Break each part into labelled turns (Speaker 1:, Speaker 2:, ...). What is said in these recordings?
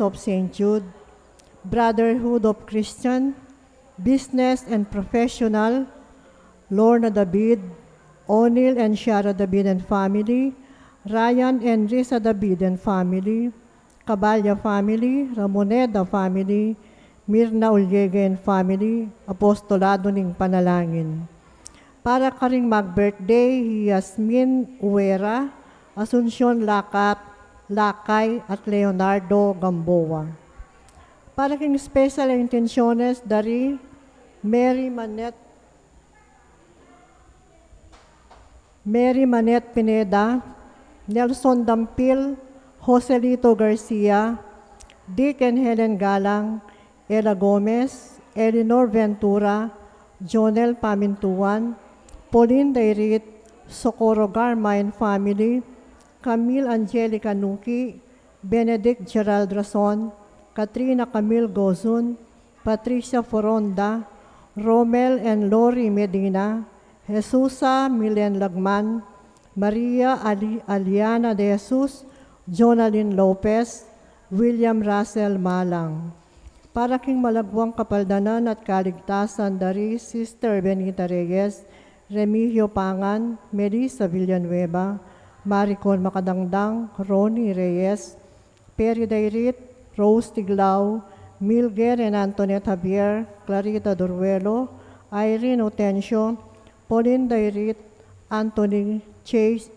Speaker 1: of St. Jude, Brotherhood of Christian, Business and Professional, Lorna David, O'Neill and Shara David and family, Ryan and Risa David and family, Cabalya family, Ramoneda family, Mirna Ulyega and family, Apostolado ning Panalangin. Para ka ring mag-birthday, Yasmin Uwera, Asuncion Lakay at Leonardo Gamboa. Para king special intenciones dari Mary Manet Pineda, Nelson Dampil, Joselito Garcia, Dick and Helen Galang, Ella Gomez, Eleanor Ventura, Jonel Pamintuan, Pauline Dairit, Socorro Garma and family, Camille Angelica Nuki, Benedict Gerald Rason, Katrina Camille Gozun, Patricia Foronda, Romel and Lori Medina, Jesusa Milen Lagman, Maria Aliana de Jesus, Jonalyn Lopez, William Russell Malang. Para king malagwang kapaldanan at kaligtasan dari Sister Benita Reyes, Remigio Pangan, Melissa Villanueva, Maricon Makadangdang, Ronnie Reyes, Perry Dairit, Rose Tiglao, Milger and Antoinette Javier, Clarita Duruelo, Irene Otencio, Pauline Dairit, Anthony Chase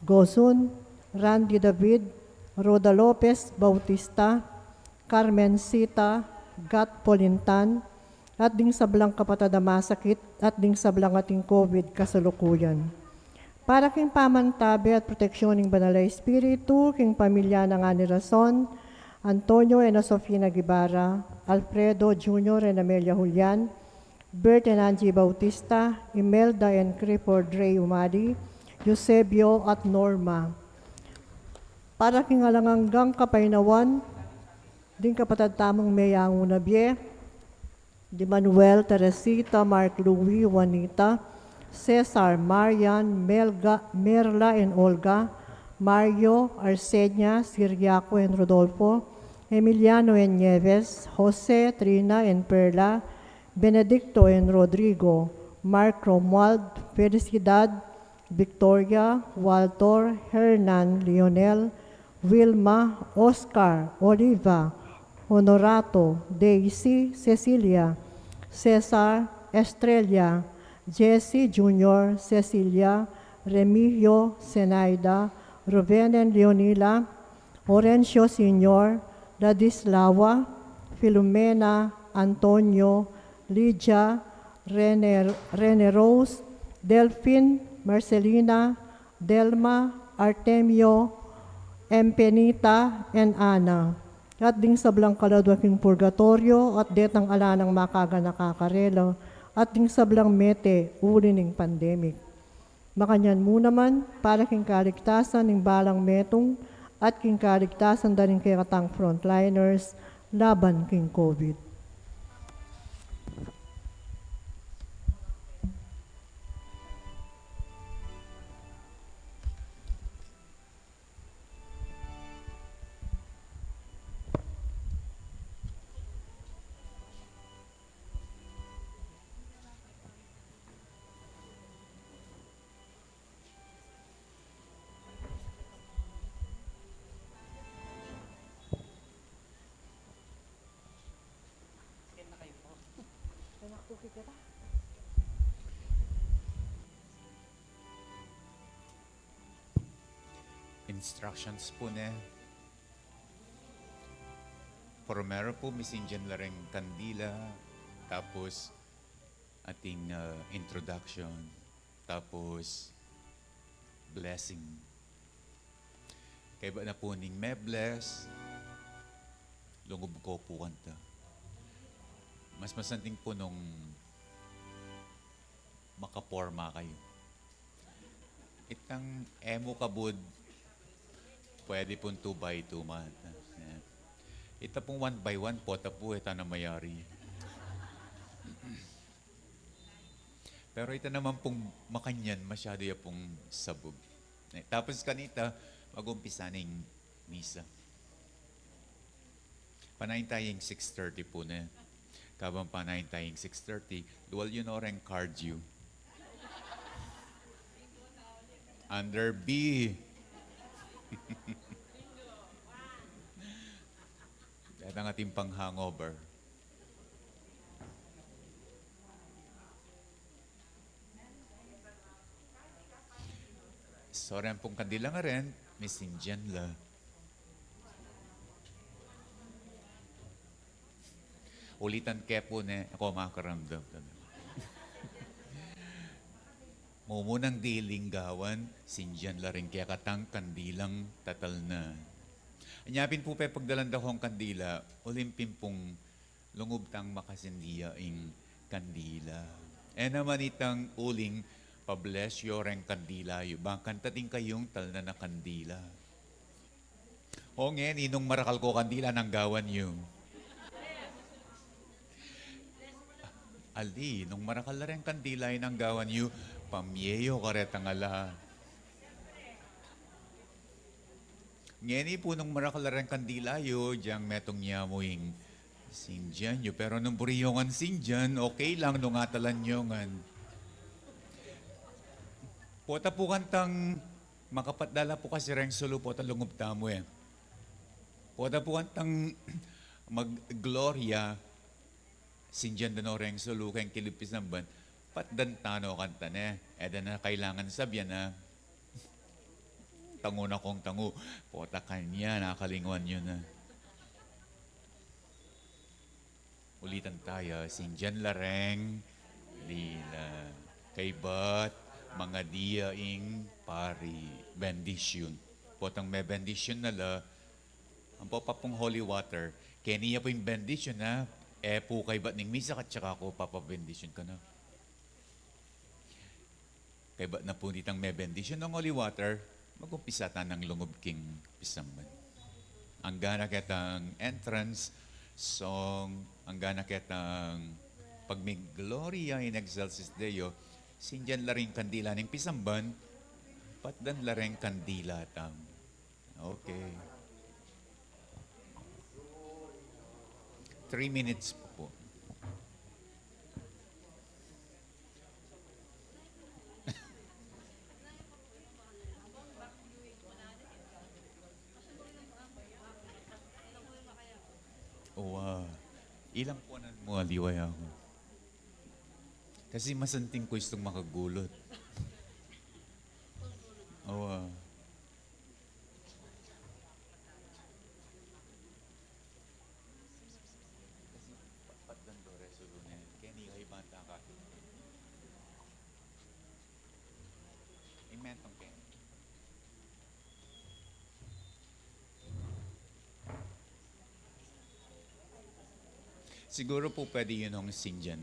Speaker 1: Gozun, Randy David, Roda Lopez Bautista, Carmen Sita, Gat Polintan, at ding sablang kapatadamasakit at ding sablang ating COVID kasalukuyan. Para king pamantabi at proteksyon ng Banal na Espiritu, king pamilya ng Ani Rason, Antonio and Sofina Guevara, Alfredo Jr. and Amelia Julian, Bert and Angie Bautista, Imelda and Clifford Ray Umadi, Eusebio at Norma. Para king alanganggang kapainawan, ding kapatad tamang Mayang Unabie, Di Manuel, Teresita, Mark Louie, Juanita, Cesar, Marian, Merla and Olga, Mario, Arsenia, Siriaco and Rodolfo, Emiliano and Nieves, Jose, Trina and Perla, Benedicto and Rodrigo, Mark Romuald, Felicidad, Victoria, Walter, Hernan, Lionel, Wilma, Oscar, Oliva, Honorato, Daisy, Cecilia, Cesar, Estrella, Jesse Jr., Cecilia, Remigio, Zenaida, Ruben and Leonila, Orencio Sr., Ladislawa, Filomena, Antonio, Lydia, Rene Rose, Delphine, Marcelina, Delma, Artemio, Empenita, and Ana. At ding sablang kaladwaking purgatorio at detang alanang makaga nakakarelo at ding sablang mete uli ng pandemic. Makanyan mo naman para king kaligtasan ng balang metong at king kaligtasan da rin kay katang frontliners laban king COVID.
Speaker 2: Instructions po na. Primero po, misinjan lareng kandila, tapos ating introduction, tapos blessing. Kaya ba na po ning may bless, lungub ko po kanta. Mas masanting po nung makaporma kayo. Itang emo kabud, pwede pong 2 by 2 man. Ita pong 1 by 1 po, tapo ita na mayari. Pero ita naman pong makanyan, masyado ya pong sabog. Tapos kanita, mag-umpisa ng misa. Panayin tayong 6:30 po na. Kabang panayin tayong 6:30, dual yun oreng cardio. Under B. At ang ating pang-hangover. Sorry ang pong kandila nga rin, Miss Indian la. Ulitan kaya po na ako makaramdam. Mumunang diling gawan, Sindian la rin kaya katang kandilang tatal na. Anyapin po pa pagdalan daw kong kandila, ulimpin pong lungubtang makasindiya ing kandila. E naman itang uling, pabless yoreng kandila, bang kantating kayong tal na kandila. O ngayon, inong marakal ko kandila ng gawan yung. Ali, nung marakal na rin kandila yun ang gawan yung, pamyeyo karetang ala. Ngeni po nung marakal na rin kandila yun, diyang metong niya mo yung Sindian yun. Pero nung buriyongan Sindian, okay lang nung atalan nyo ngan. Pota po kantang makapatdala po kasi rin solo po talungub tamo eh. Pota po kantang mag-gloria Sindian dano rin solo kayong kilipis ng ban. Patdan tano kanta na. Eda na kailangan sabyan na tango na kong tango. Pota kanya, nakalinguan yun na. Ulitan tayo, Sindian lareng, lila. Kay bat, mga diyaing pari, bendition. Potang may bendition na la, ang papapong holy water, kaya niya po yung bendition na, po kay bat ning misa at saka ako papabendisyon ka na. Kay bat na po nitang may bendition ng holy water, mag-umpisa ta ng lungub king pisamban. Ang gana kitang entrance song, ang gana kitang pag may gloria in excelsis Deo, Sindian la rin kandila ng pisamban, patdan la rin kandila tam. Okay. 3 minutes po. Ilang punan mo aliway ako. Kasi masanting ko istong makagulot. Siguro po pwede yun ang Sindian.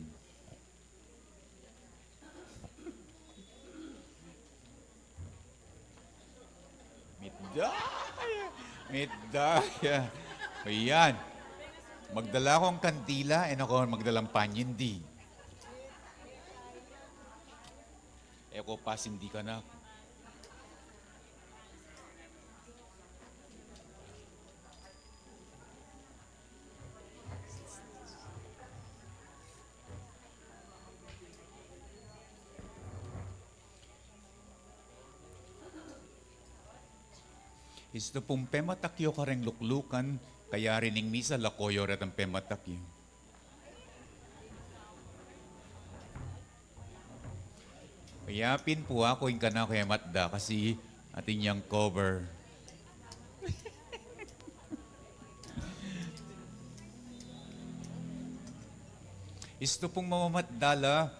Speaker 2: Midaya! Midaya! Ayan. Magdala akong kandila and ako magdalang panyindi. Eko pas hindi ka na. Isto pong pematakyo ka rin luklukan, kaya rining misa lakoyo rin ang pematakyo. Kayapin po ako yung kana kaya matda kasi atin yung cover. Isto pong mamamatdala,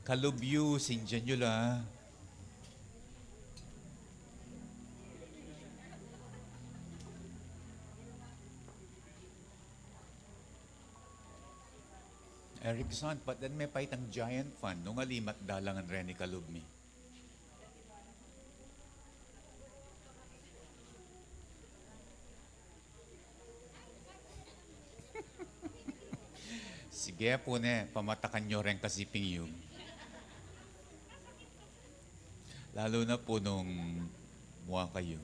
Speaker 2: kalubyo, Sindian nyo la. Erickson, but then may paitang giant fan nung alimat dalangan rin ni Kalubmi. Sige po ne, pamatakan nyo rin kasi yung. Lalo na po nung muha kayo.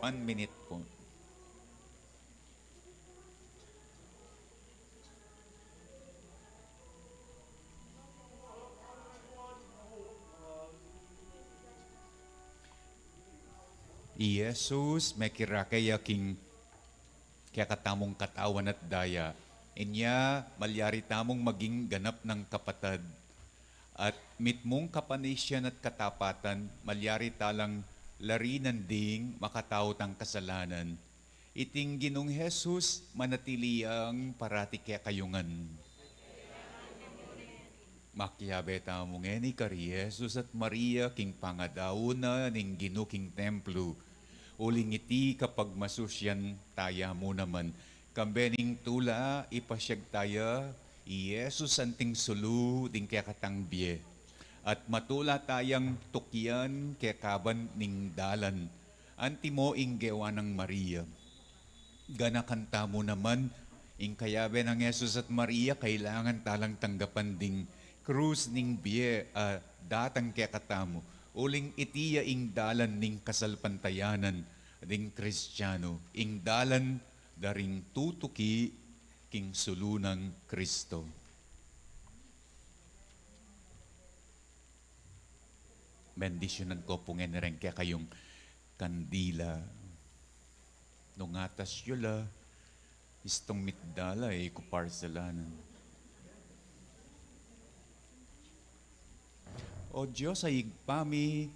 Speaker 2: 1 minute po. Jesus, may kirakaya king kaya katamong katawan at daya. Inya, malyari tamong maging ganap ng kapatad. At mitmong kapanisyan at katapatan, malyari talang larinan ding makataot ang kasalanan. Iting Ginong Jesus, manatiliang parati kaya kayungan. Makiabe tamong eni kari Jesus at Maria, king pangadauna ning Gino king templo. Uling iti kapag masusyan taya mo naman. Kambening tula, ipasyag taya, Jesus anting sulu, ding kaya katangbiye. At matula tayang tukyan, kaya kaban ning dalan. Anti mo inggewa ng Maria. Gana kanta mo naman, ing kayabe ng Jesus at Maria, kailangan talang tanggapan ding krus ning biye, datang kaya katamo. Uling itiya ing dalan ning kasalpantayanan, ding Kristiyano, ing dalan daring tutuki king sulunang Kristo. Bendisyonan ko pungen rin kaya kayong kandila. Nung atas yula, istong mitdala kuparselanan. O Diyos ay igpami,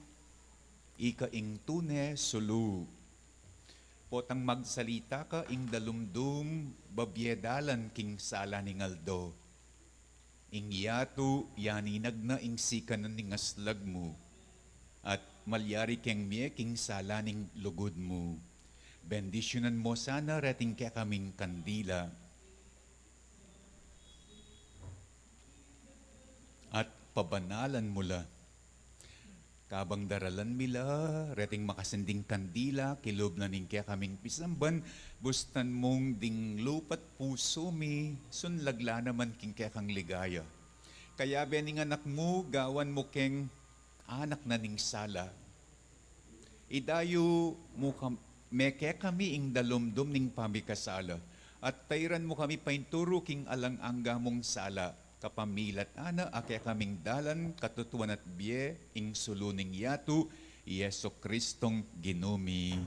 Speaker 2: ika ing tune sulu. Potang magsalita ka ing dalumdum, babyedalan king sala ning aldo. Ing yatu, yaninag na ing sikanan ning aslag mo. At malyari keng mie king sala ning lugod mo. Bendisyonan mo sana reting kaya kaming kandila. At pabanalan mula. Kabang daralan mila, reting makasinding kandila, kilob na ning kaya kaming pisamban, bustan mong ding lupat puso mi, sunlagla naman king kaya kang ligaya. Kaya bening anak mo, gawan mo keng anak na ning sala. Idayo mo meke kami ing dalumdum ning pamikasala, at tayran mo kami painturo king alang angga mong sala. Kapamilat ana, akya kaming dalan, katutuan at biye, ing suluning yatu, Yeso Kristong ginumi.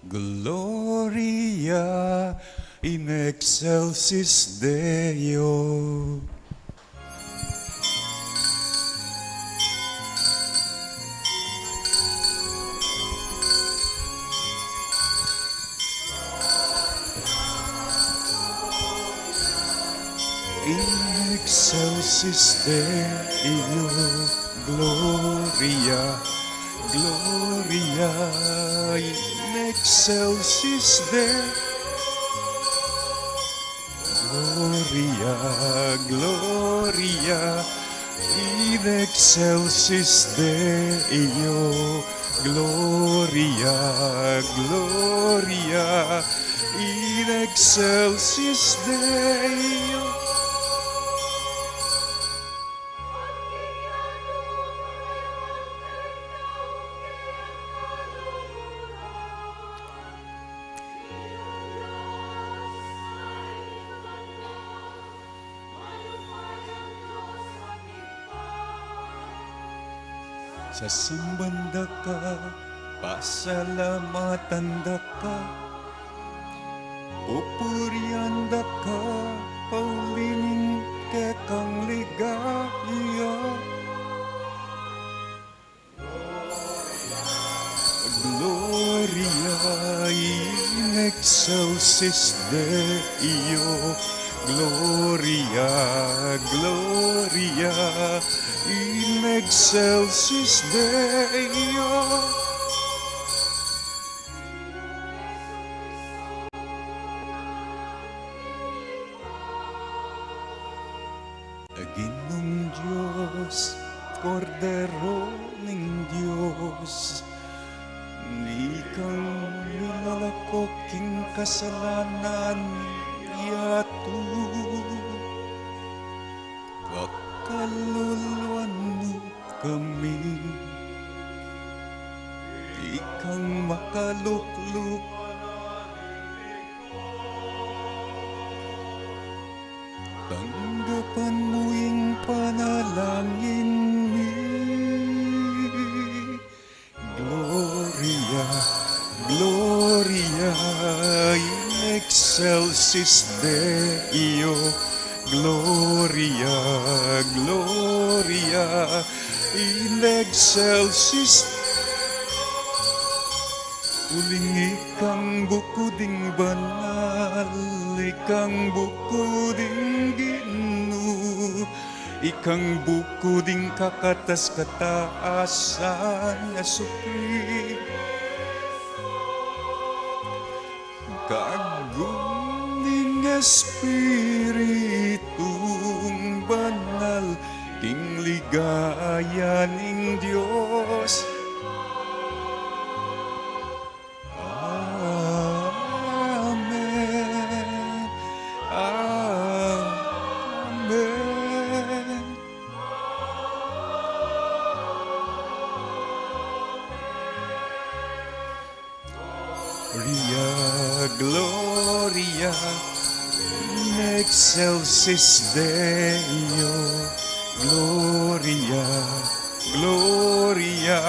Speaker 3: Gloria in excelsis Deo. In excelsis Deo, Gloria, Gloria, in excelsis Deo, Gloria, Gloria, in excelsis Deo, Gloria, Gloria, in excelsis Deo. Sa sambanda ka, pasalamatan da ka, pupurianda ka, paulining ke kang ligaya. Gloria in excelsis Deo, Gloria, Gloria in excelsis Deo. Ginong Diyos, Kordero ng Diyos, Ikang nilalakok king kasalanan yato. Kakaluluan mo kami, Ikang makalukluk. Tanggapan mo yung panalangin mi. Gloria, Gloria in excelsis Deo, Gloria, Gloria in excelsis. Uling ikang bukuding banal, ikang bukuding Ginoo, ikang bukuding kakatas kataasan na supli. Kagum ning Espiritong banal, king ligaya ning Diyos. Amen, Amen. Gloria, in excelsis Deo, Gloria, Gloria.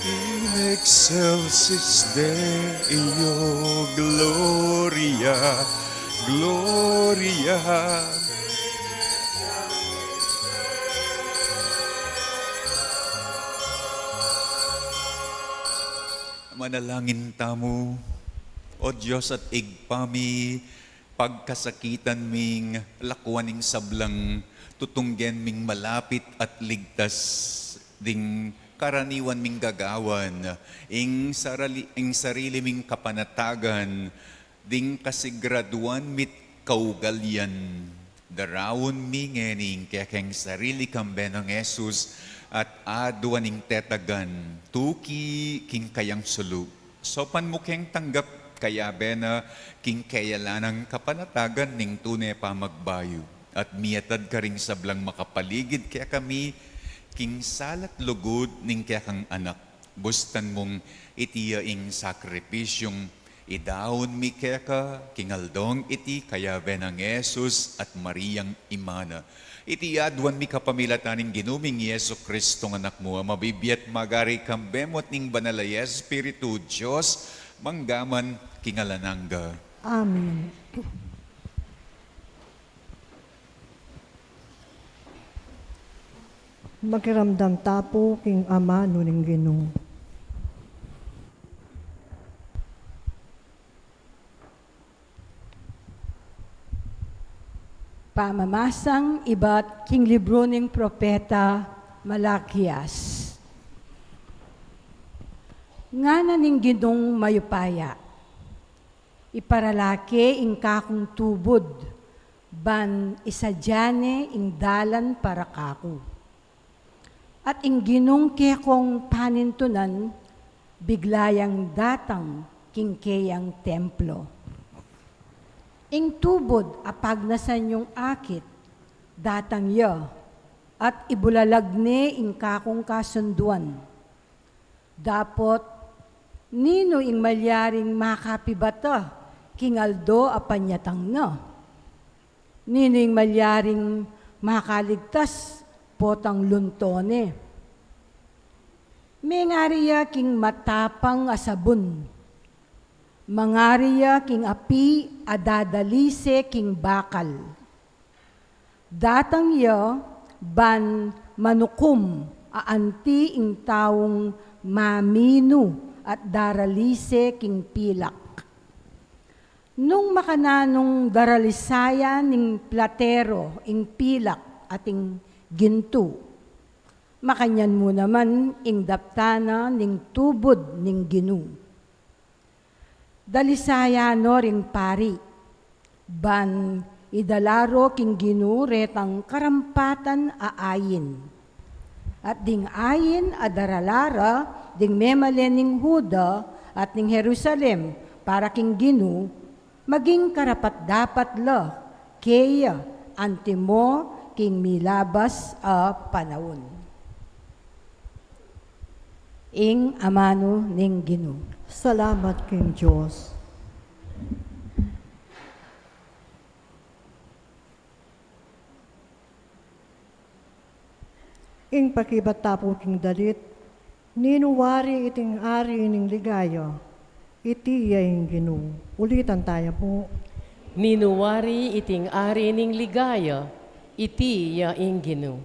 Speaker 3: In excelsis Deo, Gloria, Gloria. Manalangin tamo, O Diyos at igpami, pagkasakitan ming lakwaning sablang, tutunggen ming malapit at ligtas, ding karaniwan ming gagawan, ing sarili ming kapanatagan, ding kasigraduan mit kaugalyan, darawon mi ngening kaya keng sarili kambe ng Jesus, at aduaning tetagan, tuki king kayang sulu. Sopan mo keng tanggap kaya bena king kayalanang kapanatagan ning tunay pa magbayo. At miyatad ka ring sablang makapaligid kaya kami king salat lugod ning kaya kang anak. Bustan mong itiyaing sakripisyong Idaon mi keka, kingaldong iti kaya benang Jesus at Mariang Imana. Iti adwan mi kapamilataning ginuming Yesu Kristo ng anak mo, mabibiyat magari kambemot ning banalay Espiritu Diyos, manggaman kingalanangga.
Speaker 1: Amen. Makiramdam tapo king Ama nuning Ginoo.
Speaker 4: Pamamasang iba't king libro ng propeta Malakias. Nga na ning ginong mayupaya, iparalake ing kakong tubod, ban isadyane ing dalan para kako. At ing ginong kekong panintunan, biglayang datang kingkeyang templo. Ing tubod apag nasan yung akit, datang ya, at ibulalagne ing kakong kasunduan. Dapot, nino ing malyaring makapibata, kingaldo apanyatang na. Nino ing malyaring makaligtas, potang luntone. Mengariya king matapang asabun, mangariya king api adadalise king bakal. Datang ya ban manukum aanti ing taong maminu at daralise king pilak. Nung makananong daralisaya ning platero ing pilak ating ginto, makanyan mo naman ing daptana ning tubod ning ginu. Dalisaya no ring pari, ban idalaro king ginu retang karampatan aayin. At ding ayin adaralara, ding memalen ning Huda at ning Jerusalem para king ginu, maging karapat dapat la, kaya antimo king milabas a panahon. Ing amano ning ginu.
Speaker 1: Salamat king Diyos. Ing pakibat tapo king dalit, ninuwari iting ari ning ligayo, iti ing Ginoo. Ulitan tayo po.
Speaker 5: Ninuwari iting ari ning ligaya, iti ing Ginoo.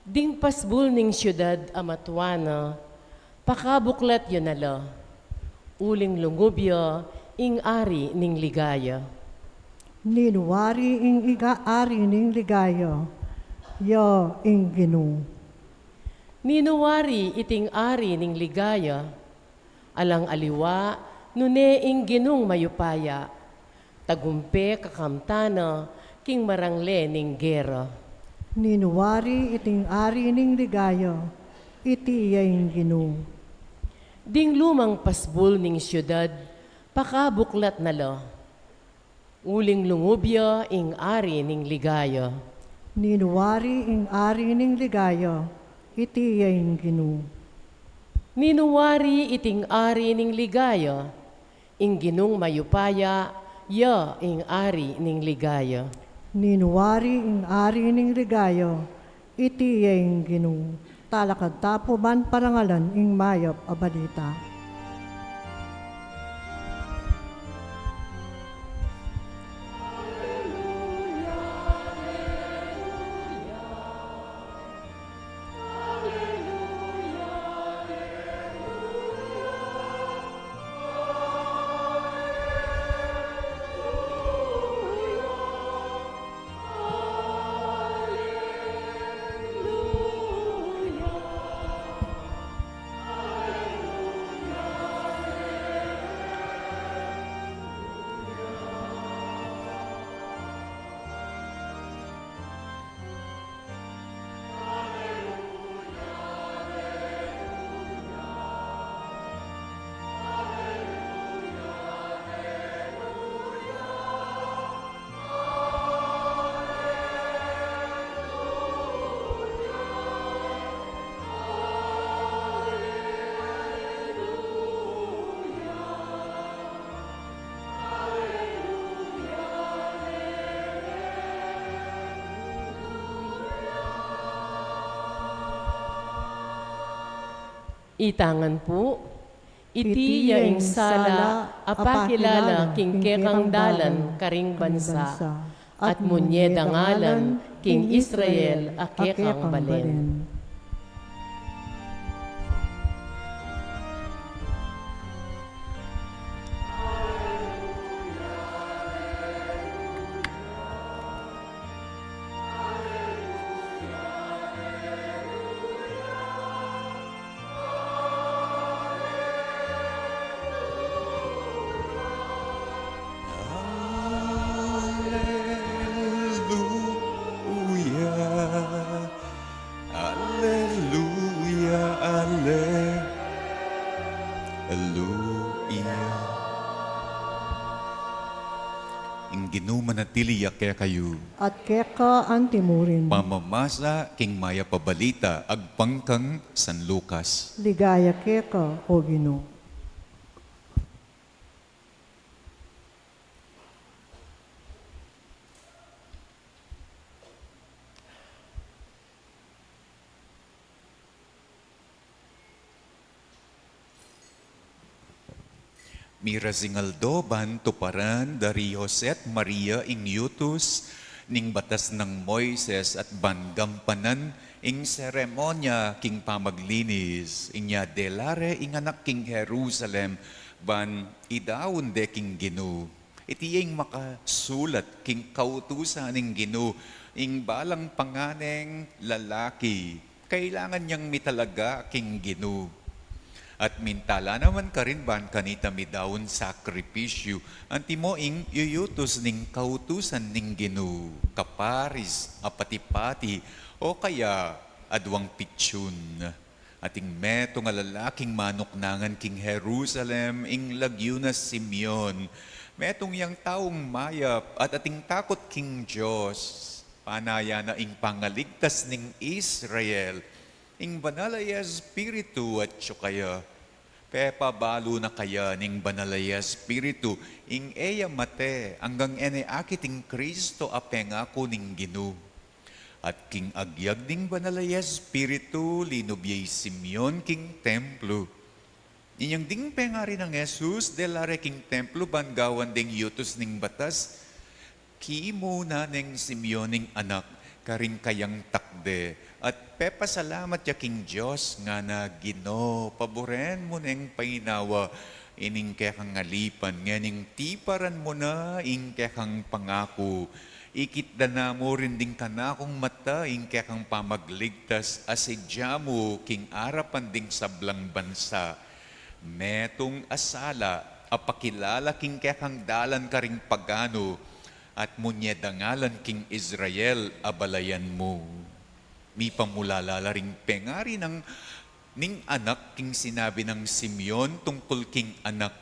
Speaker 5: Ding pasbul ning syudad amatwana, pakabuklat yun nala, uling lungubya ing ari ning ligaya.
Speaker 1: Ninuwari ing ari ning ligayo, ing Ginoo.
Speaker 5: Ninuwari iting ari ning ligaya, alang aliwa, nune ing ginong mayupaya, tagumpe kakamtana, king marangle ning gera.
Speaker 1: Ninuwari iting ari ning ligayo, iti ing Ginoo.
Speaker 5: Ding lumang pasbul ning syudad, pakabuklat nala, uling lungubya ing ari ning ligaya.
Speaker 1: Ninuwari ing ari ning ligayo, iti ing Ginoo.
Speaker 5: Ninuwari iting ari ning ligaya, ing ginong mayupaya, ing ari ning ligaya.
Speaker 1: Ninuwari ing ari ning ligayo, iti ing Ginoo. Talakad tapo man parangalan ing mayop a balita.
Speaker 5: Itangan po, iti yaing sala, apakilala king kekang dalan karing bansa, at munyedangalan king Israel akekang balen.
Speaker 3: Alleluia, Alleluia, Alleluia. Ing ginumanatili kaya kayo,
Speaker 1: At keka antimurin.
Speaker 3: pamamasa king maya pabalita, agpangkang San Lucas.
Speaker 1: Ligaya keka, o Ginoo.
Speaker 3: Mirazingaldo ban tuparan dari Jose Maria ing yutus ning batas ng Moises at ban gampanan ing seremonya king pamaglinis inya delare ing anak king Jerusalem ban idawon de king Gino. Iti ing makasulat king kautusan ning Gino ing balang panganeng lalaki. Kailangan niyang mitalaga king Gino. At mintala naman ka rin ban kanita midawon sakripisyo. Anti mo ing yuyutos ning kautusan ning Gino, kaparis, apati-pati, o kaya adwang pitsun. Ating meto nga lalaking manuknangan king Jerusalem ing lagyo na Simeon. Metong yang taong mayap at ating takot king Diyos. Panaya na ing pangaligtas ning Israel. Ing banalaya Espiritu at kaya pepabalo na kaya ning banalaya Espiritu ing eya mate hanggang ene akiting Kristo apengako ning Gino. At king agyag ning banalaya Espiritu linubyay Simeon king templo. Inyang ding pengari ng Jesus delare king templo bangawan ding yutos ning batas kimo na ning Simeon ning anak karing kayang takde. At pepasalamat ya king Diyos nga na Gino, paboren mo neng painawa, ining kekang ngalipan, nganing tiparan mo na, ing kekang pangako. Ikitda na mo rin ding kanakong mata, ing kekang pamagligtas, asidya mo, king arapan ding sablang bansa. Metong asala, apakilala king kekang dalan karing pagano, at munyedangalan king Israel, abalayan mo. Mi pamulalala ring pengari ng ning anak king sinabi ng Simeon tungkol king anak.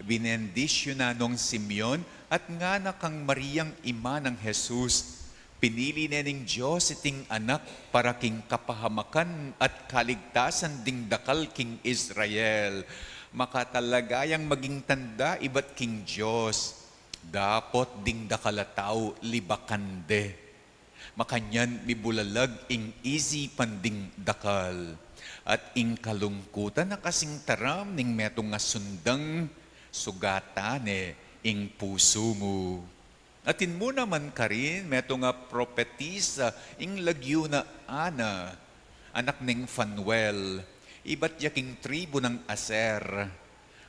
Speaker 3: Binendisyon na nung Simeon at nga na kang Mariang ima ng Jesus. Pinili na ning Diyos iting anak para king kapahamakan at kaligtasan ding dakal king Israel. Makatalagayang maging tanda iba't king Diyos. Dapot ding dakalataw libakande. Makanyan mibulalag ing isipan ding dakal. At ing kalungkutan na kasing taram ning metong nga sundang sugatane ing puso mo. Atin mo naman ka rin, metong nga propetisa ing lagyo na Ana, anak ning Fanuel, iba't yaking tribo ng Aser.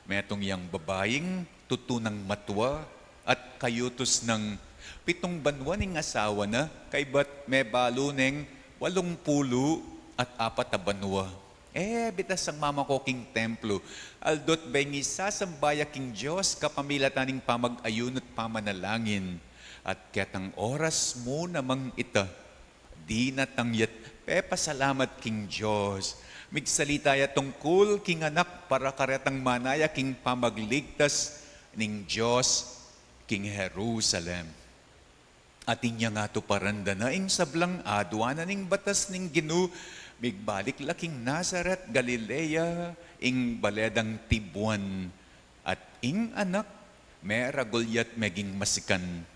Speaker 3: Metong yang babaying tutunang matwa at kayutos ng 7 banwa ning asawa na, kay ba't may balo ning 80 at 4 na banwa. Bitas ang mama ko king templo, aldot bengi sasambaya king Diyos kapamilataning pamag-ayun at pamanalangin. At ketang oras mo namang ita, di natangyat pepasalamat king Diyos. Migsalita ya tungkol king anak para karetang manaya king pamagligtas ning Diyos king Jerusalem. At inya nga to paranda na ing sablang adwana ning batas ning Gino, migbalik laking Nazaret, Galilea, ing baledang Tibuan. At ing anak, may ragulyat meging masikan,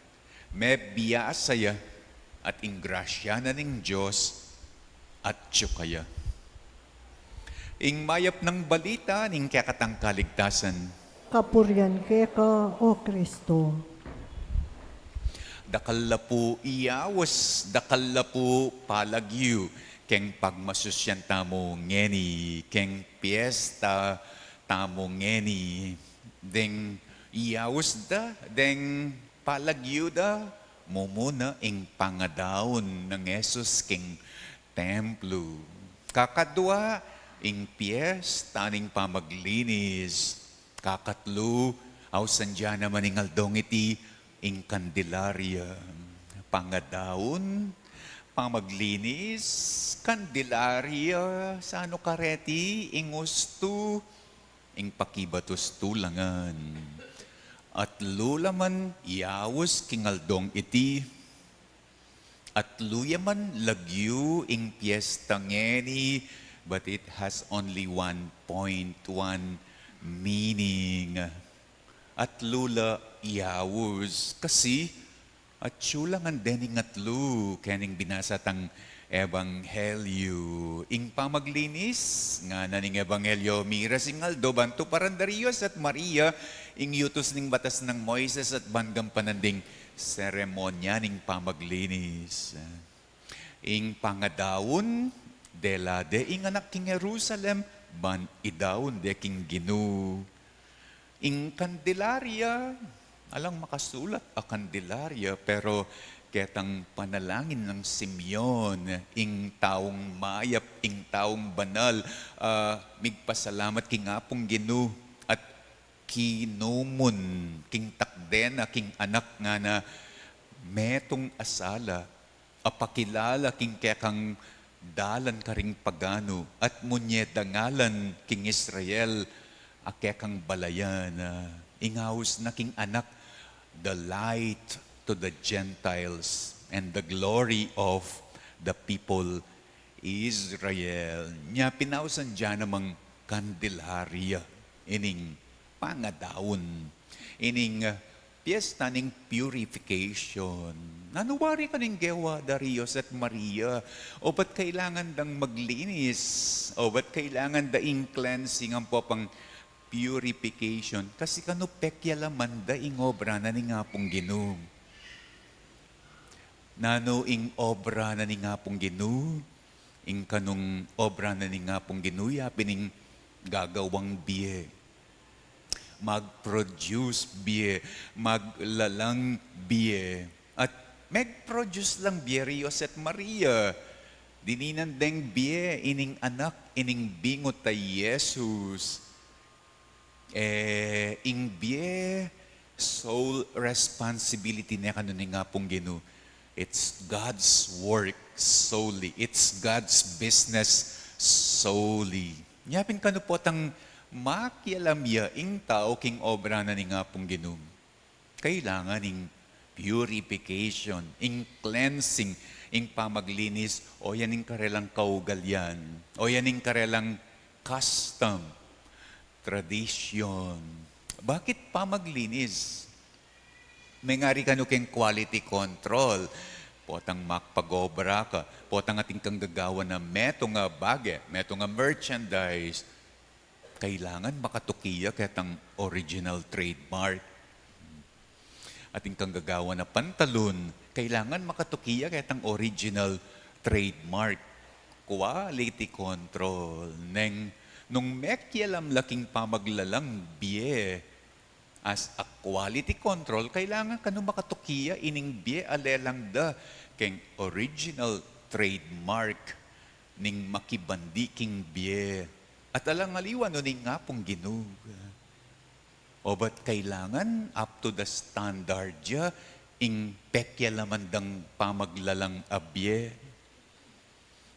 Speaker 3: may biyasaya, at ing grasya na ning Diyos, at tsukaya. ing mayap ng balita ning kakatang kaligtasan.
Speaker 1: Kapurian keka, O Kristo.
Speaker 3: Dakal po iyawas, dakal po palagyu, keng pagmasusyan tamo ngeni, keng piyesta tamo ngeni, deng iyawas da, deng palagyu da, mumuna ing pangadaon ng Jesus king templo. Kakadwa, ing piyesta ning pamaglinis. Kakatlo, awsan dyan naman ing aldong iti, ing Candelaria. Pangadaon, pamaglinis, Candelaria, sano kareti, ing usto, ing pakibatos tulangan. At lulaman, iawos kingaldong iti, at luyaman lagyu ing piyesta ngeni, but it has only 1.1 meaning. At lula iawos kasi at sulangan dening atlu kening binasatang ebanghelyo. Ing pamaglinis nga naning ebanghelyo mira singaldo banto Parandarios at Maria ing yutos ning batas ng Moises at banggam pananding seremonya ning pamaglinis. Ing pangadawon delade ing anak king Jerusalem ban idawon de king Ginu. Ing Candelaria, alang makasulat a Candelaria, pero ketang panalangin ng Simeon, ing taong mayap, ing taong banal, migpasalamat king apong Ginu, at kinumon, king takdena, king anak nga na metong asala, apakilala king kekang dalan karing pagano, at munyedangalan king Israel, akekang balayan, ingawos na king anak, the light to the Gentiles and the glory of the people Israel. Nya pinausan dyan namang Candelaria, ining pangadawon, ining piyesta ning purification. Nanuwari ka ning Gewa, Darius at Maria, o ba't kailangan dang maglinis? O ba't kailangan daing cleansing ang popang purification? Kasi kano pekya laman daing obra na ni nga pong Ginu. Nano ing obra na ni nga pong Ginu, ing kanong obra na ni nga pong Ginu, yapining gagawang biye. Mag-produce biye, maglalang biye. At mag-produce lang biye, Rios at Maria. Dininan deng biye, ining anak, ining bingot tay Jesus. Ing biye, sole responsibility na kanunin nga pong Ginu. It's God's work solely. It's God's business solely. Nyapin kanu po tang makialamya ing tao king obra na ni nga pong Ginu. Kailangan ing purification, ing cleansing, ing pamaglinis, o yan ing karelang kaugalyan, o yan ing karelang custom, tradition. Bakit pamaglinis? May ngari ka keng quality control. Potang makpagobra ka, potang ating kang gagawa na meto nga bagay, meto nga merchandise. Kailangan makatukiya ketang original trademark. Ating kang gagawa na pantalon, kailangan makatukiya ketang original trademark. Quality control. Nung mekyalam laking pamaglalang biye, as a quality control, kailangan ka nung makatukiya ining biye alelang da keng original trademark ning makibandi king biye. At alang aliwan no ning nga pong Ginu. O ba't kailangan up to the standard ya ing pekya lamandang pamaglalang abye?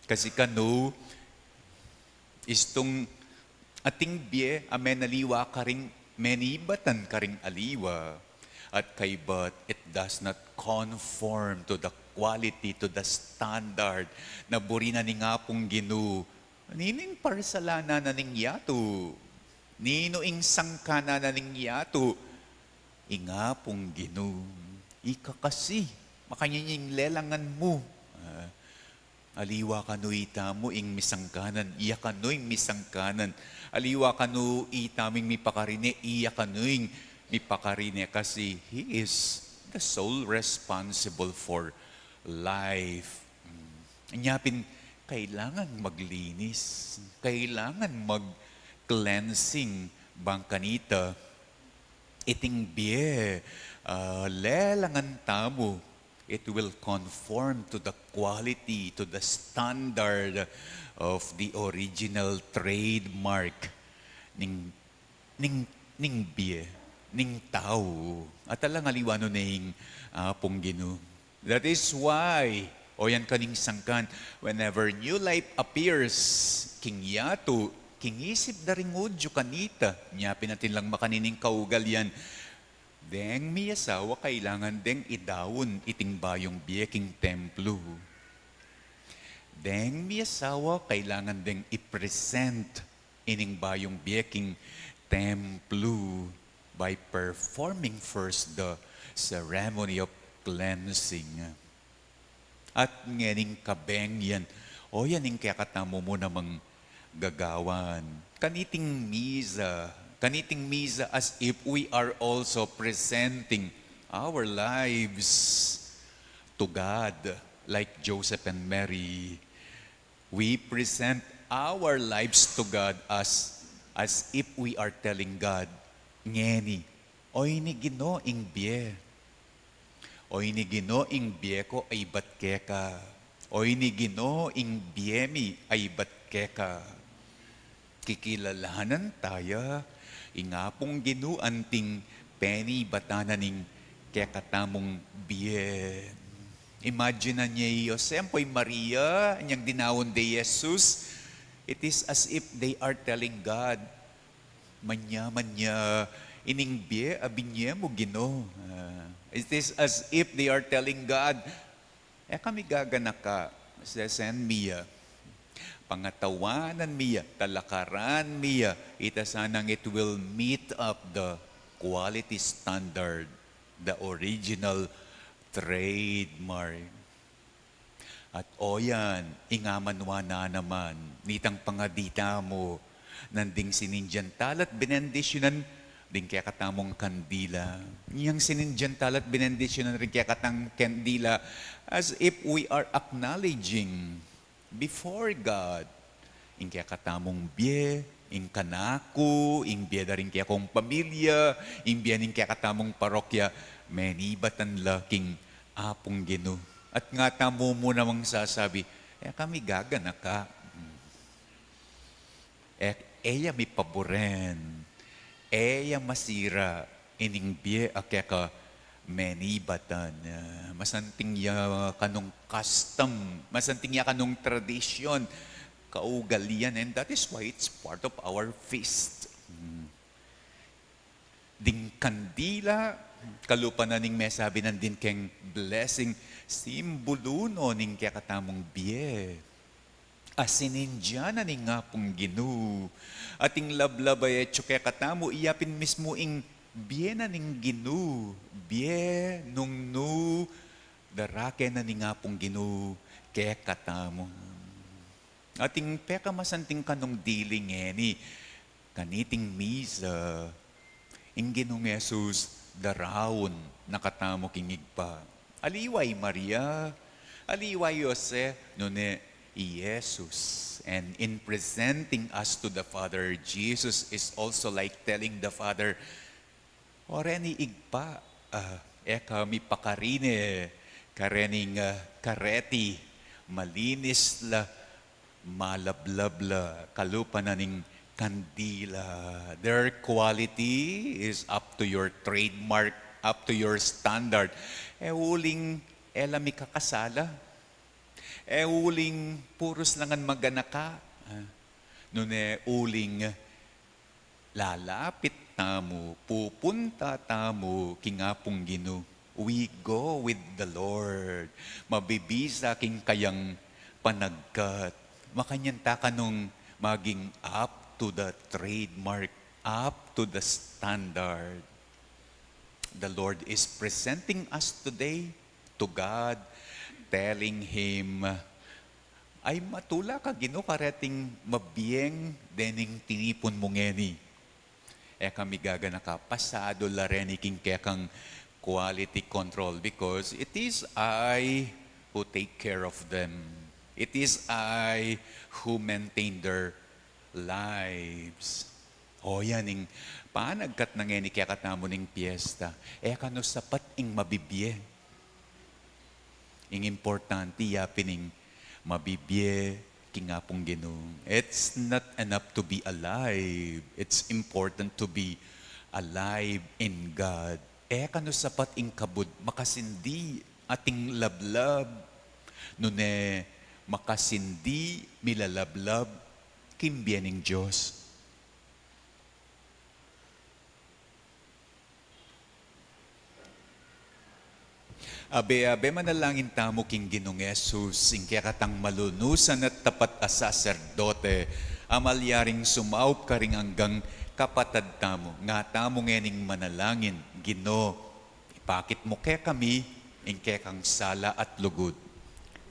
Speaker 3: Kasi kano istong ating biye amen aliwa karing menibatan karing aliwa at kay but it does not conform to the quality, to the standard na burina ni nga pong Ginu. Nining parsalana na ning yato, nino ing sangkana na ning yato, inga pong Ginu. Ika kasi, makanyanying lelangan mo. Aliwa kanu itamo ing misangkanan, iya kanu ing misangkanan. Aliwa kanu itaming mipakarine, iya kanu ing mipakarine kasi He is the sole responsible for life. Anyapin, kailangan maglinis, kailangan mag-cleansing bangkanita. Iting biye, lelangan tamo. It will conform to the quality, to the standard of the original trademark ning biye, ning tao. At alang aliwano ning pong Ginoo. That is why, o yan kaning sangkan, whenever new life appears, king yato, king isip da ring udyo kanita, nyapin natin lang makanining kaugal yan, deng miyasawa kailangan deng idawon iting bayong biyeking templo. Deng miyasawa kailangan deng i-present ining bayong biyeking templo by performing first the ceremony of cleansing. At nganing kabeng yan, o yan yung kaya katamo mo namang gagawan. Kaniting misa as if we are also presenting our lives to God like Joseph and Mary. We present our lives to God as if we are telling God, ngeni, oy ni Ginoo ing biye. Oy ni Ginoo ing biye ko ay batke ka. Oy ni Ginoo ing biye mi ay batke ka. Kikilalahanan tayo, ingapong Ginoo anting penny batananing kaya katamong biye. Imagine na niya Yosempoy Maria, niyang dinawon de Jesus. It is as if they are telling God, manya, ining biye, abin niya mo Ginoo. It is as if they are telling God, kami gaganak ka, send miya. Pangatawanan miya, talakaran miya, itasanang it will meet up the quality standard, the original trademark. At oyan, ingamanwa na naman, nitang pangadita mo, nanding sinindyan talat benendisyonan, din kaya katamong kandila. Niyang sinindyan talat benendisyonan rin kaya katang kandila, as if we are acknowledging before God, ing kaya katamong biye, ing kanako, ing biye da rin kaya kong pamilya, ing biye ning kaya katamong parokya, menibatan laking apong Ginoo. At nga tamo mo namang sasabi, kami gagana ka. Eya mi paboren, eya masira, ining biye akya ka menibatan. Masanting ya kanong custom, masanting ya kanong tradisyon, kaugalian, and that is why it's part of our feast. Ding kandila, kalupa na ning may sabi nandin keng blessing, simbuluno ning kaya katamong biye. Asinindiyan na ning nga pong Ginoo. Ating lablabay etso kaya katamo, iyapin mismo ing biye na ning Ginoo. Biye nung nu, darake na ning nga pong Ginoo, kaya katamo. Ating peka masanting kanong diling ni kaniting misa, ing Ginoong Jesus, darawon nakatamo kingig pa. Aliway Maria, aliway Jose, nune Jesus. And in presenting us to the Father, Jesus is also like telling the Father, oreni igpa, kami pakarine, karening kareti, malinis la, malablabla, kalupa na ning kandila. Their quality is up to your trademark, up to your standard. Uling elami kakasala. Uling puros langan maganaka. Nune uling lalapit tamo, pupunta tamo, kingapong Ginoo. We go with the Lord. Mabibisa king kayang panagkat. Makanyan ta kanong maging up to the trademark, up to the standard. The Lord is presenting us today to God, telling Him, ay matula ka Ginoo kareting mabiyeng dening tinipon mo ngeni. Kami gagana ka pasado la reni king kang quality control because it is I who take care of them. It is I who maintain their lives. O yan, paanagkat na ngeni kaya katamo ning piyesta. Kano sapat ing mabibye. Ing importante yapining mabibye kingapong Ginoo. It's not enough to be alive. It's important to be alive in God. Kano sapat ing kabud makasindi ating lablab. Nune makasindi milalablab kimbyening Diyos. Abe manalangin tamo king Ginong Yesus, ing katang malunusan at tapat a saserdote, amalyaring sumaup ka ring hanggang kapatad tamo, nga tamo ngening manalangin, Gino, ipakit mo kaya kami, ing kang sala at lugod.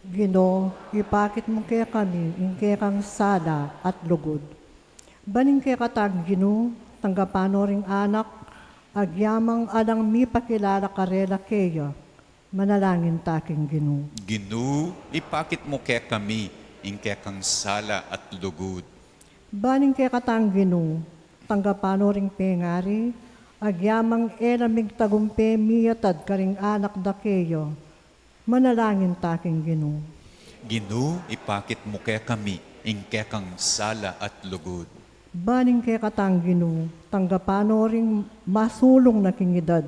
Speaker 1: Ginoo, ipakit mo kaya kami, ing kang sala at lugod. Baning kaya katag Ginoo, tanggapano ring anak, agyamang alang mi pakilala karela keyo, manalangin taking Ginoo.
Speaker 3: Gino, ipakit mo kaya kami, ing kang sala at lugod.
Speaker 1: Baning kaya katang Ginoo, tanggapano ring pengari, agyamang elamig tagumpe miyatad karing anak da keyo, manalangin taking Ginoo.
Speaker 3: Gino, ipakit mo kaya kami, ing kang sala at lugod.
Speaker 1: Baning kaya katang Ginoo, tanggapano ring masulong na kingidad,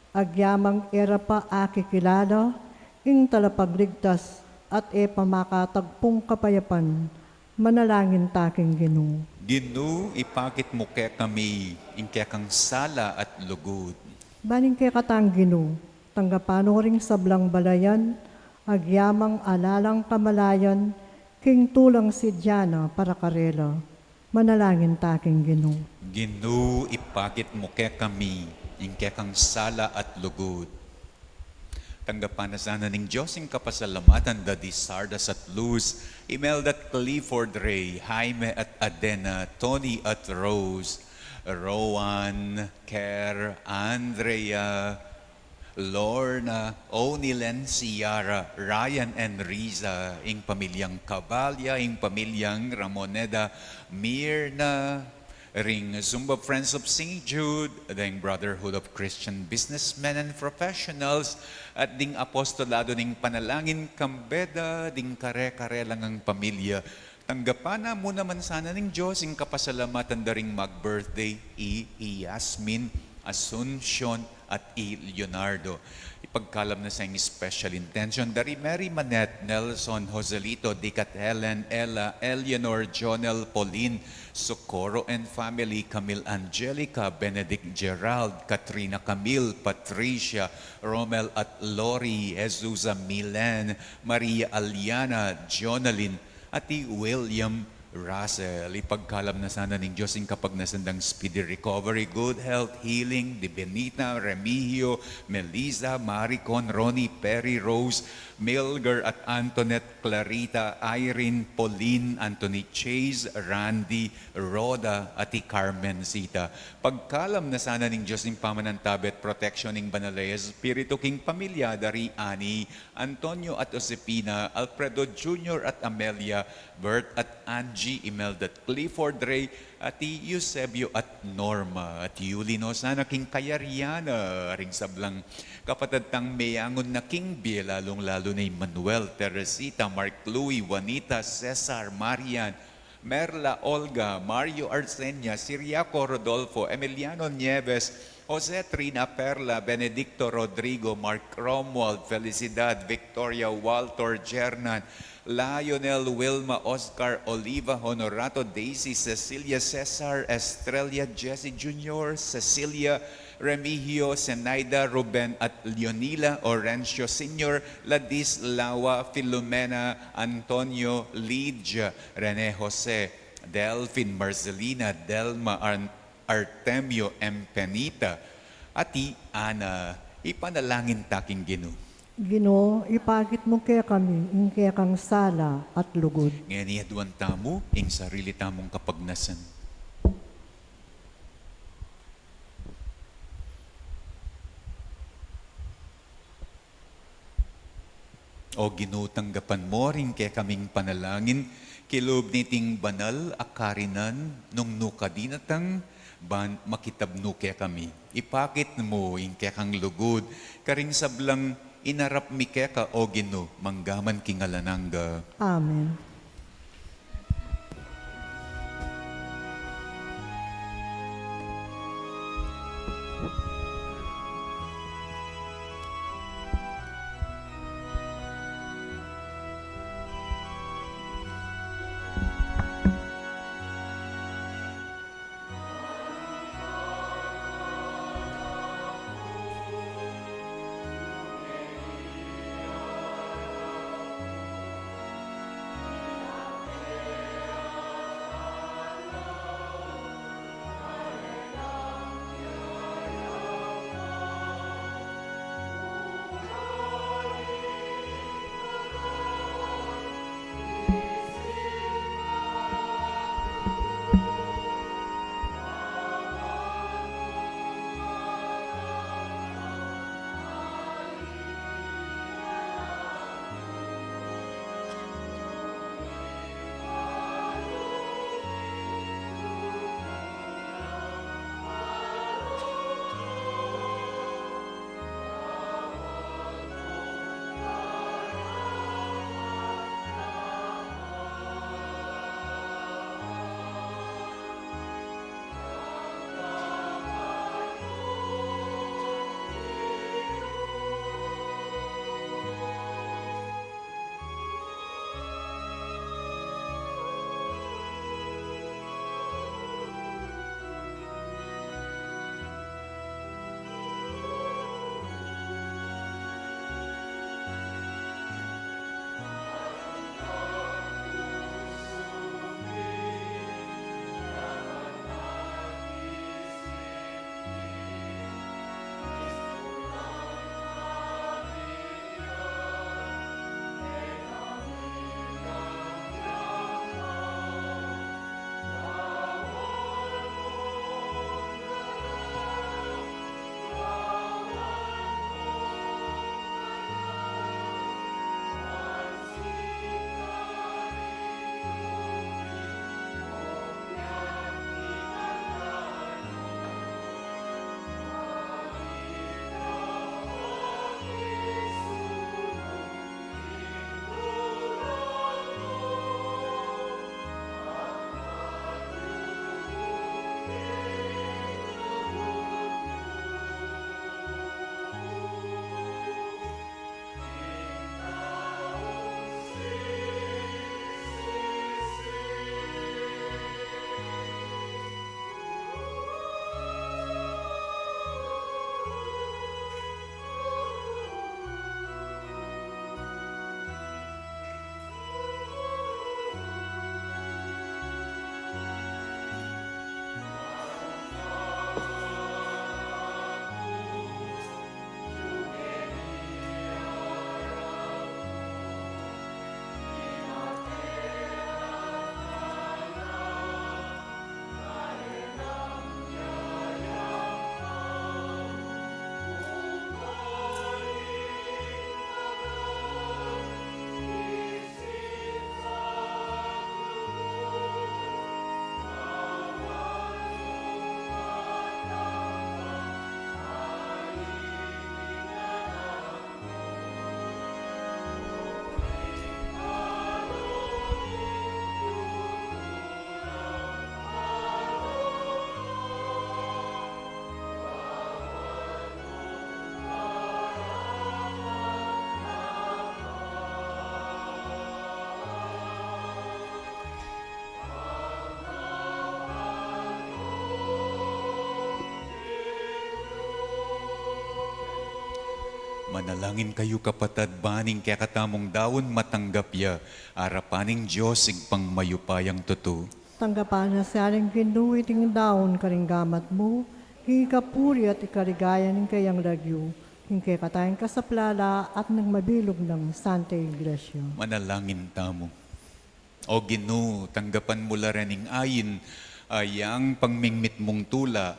Speaker 1: agyamang era pa akikilala, ing talapagligtas at pamakatagpong kapayapan, manalangin taking Ginoo.
Speaker 3: Gino, ipakit mo kaya kami, ing kang sala at lugod.
Speaker 1: Baning kaya katang Ginoo, tanggapano ring sablang balayan, agyamang alalang kamalayan, king tulang si Diana para karela, manalangin taking Ginoo.
Speaker 3: Gino, ipakit mo kaya kami, ing kang sala at lugod. Tanggapan na sana ning Diyos ing kapasalamatan da di Sardas at Luz, Imelda at Clifford Ray, Jaime at Adena, Tony at Rose, Rowan, Kerr, Andrea, Lorna, Onilen, Ciara, Ryan and Riza, ing pamilyang Cabalya, ing pamilyang Ramoneda, Mirna, ring Zumba Friends of St. Jude, ding Brotherhood of Christian Businessmen and Professionals, at ding apostolado ning panalangin kambeda, ding kare-kare lang ang pamilya. Tanggapana mo naman sana ning Diyos, ing kapasalamatan da ring mag-birthday, Yasmin, Asuncion, at Leonardo. Ipagkalam na sa ing special intention, dari Mary Manette, Nelson, Joselito, Dicat Helen, Ella, Eleanor, Jonel, Pauline, Socorro and family, Camille Angelica, Benedict Gerald, Katrina Camille, Patricia, Romel at Lori, Jesusa Milen, Maria Aliana, Jonalyn, at William Russell. Ipagkalam na sana ng Diyos yung kapag nasandang speedy recovery, good health, healing, Di Benita, Remigio, Melissa, Maricon, Ronnie, Perry, Rose, Milger at Antoinette, Clarita, Irene, Pauline, Anthony Chase, Randy, Rhoda, at Carmen Sita. Pagkalam na sana ng Diyos yung pamanantabet, protection ng Banalaya, Espiritu King Pamilya, Dari Ani, Antonio at Josepina, Alfredo Jr. at Amelia, Bert at Angie, Imelda at Clifford Ray, at Eusebio at Norma, at Yulino sana king Kayariana, ring sablang kapatid tang mayangon na king Bie, lalong-lalo na Manuel, Teresita, Mark Louie, Juanita, Cesar, Marian, Merla, Olga, Mario Arsenia, Siriaco, Rodolfo, Emiliano Nieves, Jose Trina, Perla, Benedicto, Rodrigo, Mark Romuald, Felicidad, Victoria, Walter, Jernan, Lionel, Wilma, Oscar, Oliva, Honorato, Daisy, Cecilia, Cesar, Estrella, Jesse Jr., Cecilia, Remigio, Zenaida, Ruben at Leonila, Orencio Sr., Ladis, Lawa, Filomena, Antonio, Lydia, Rene Jose, Delphine, Marcelina, Delma, Artemio, Empenita, at Ana, ipanalangin taking Ginoo.
Speaker 1: Ginoo, ipakit mo kaya kami, ing kaya kang sala at lugod.
Speaker 3: Ngayon iadwan tamo, ing sarili tamong kapagnasan. O Ginoo, tanggapan mo rin kaya kaming panalangin, kilob niting banal akarinan, nung nukadinatang makitabno kaya kami. Ipakit mo ing kaya kang lugod, karing sablang inarap mi kaya ka, o Ginoo, manggaman kingalananga.
Speaker 1: Amen.
Speaker 3: Manalangin kayo kapatad, baning kaya katamong dawon matanggap ya, arapaning Diyos igpang mayupayang tuto.
Speaker 1: Tanggapan na sa aling ginuwiting daon karing gamat mo, hingikapuri at ikarigayan ng kayang lagyo. hingkay katayang kasaplala at ng mabilog ng Santa Iglesia.
Speaker 3: Manalangin tamo. O Ginoo, tanggapan mo la rening ayin, ayang pangmingmit mong tula,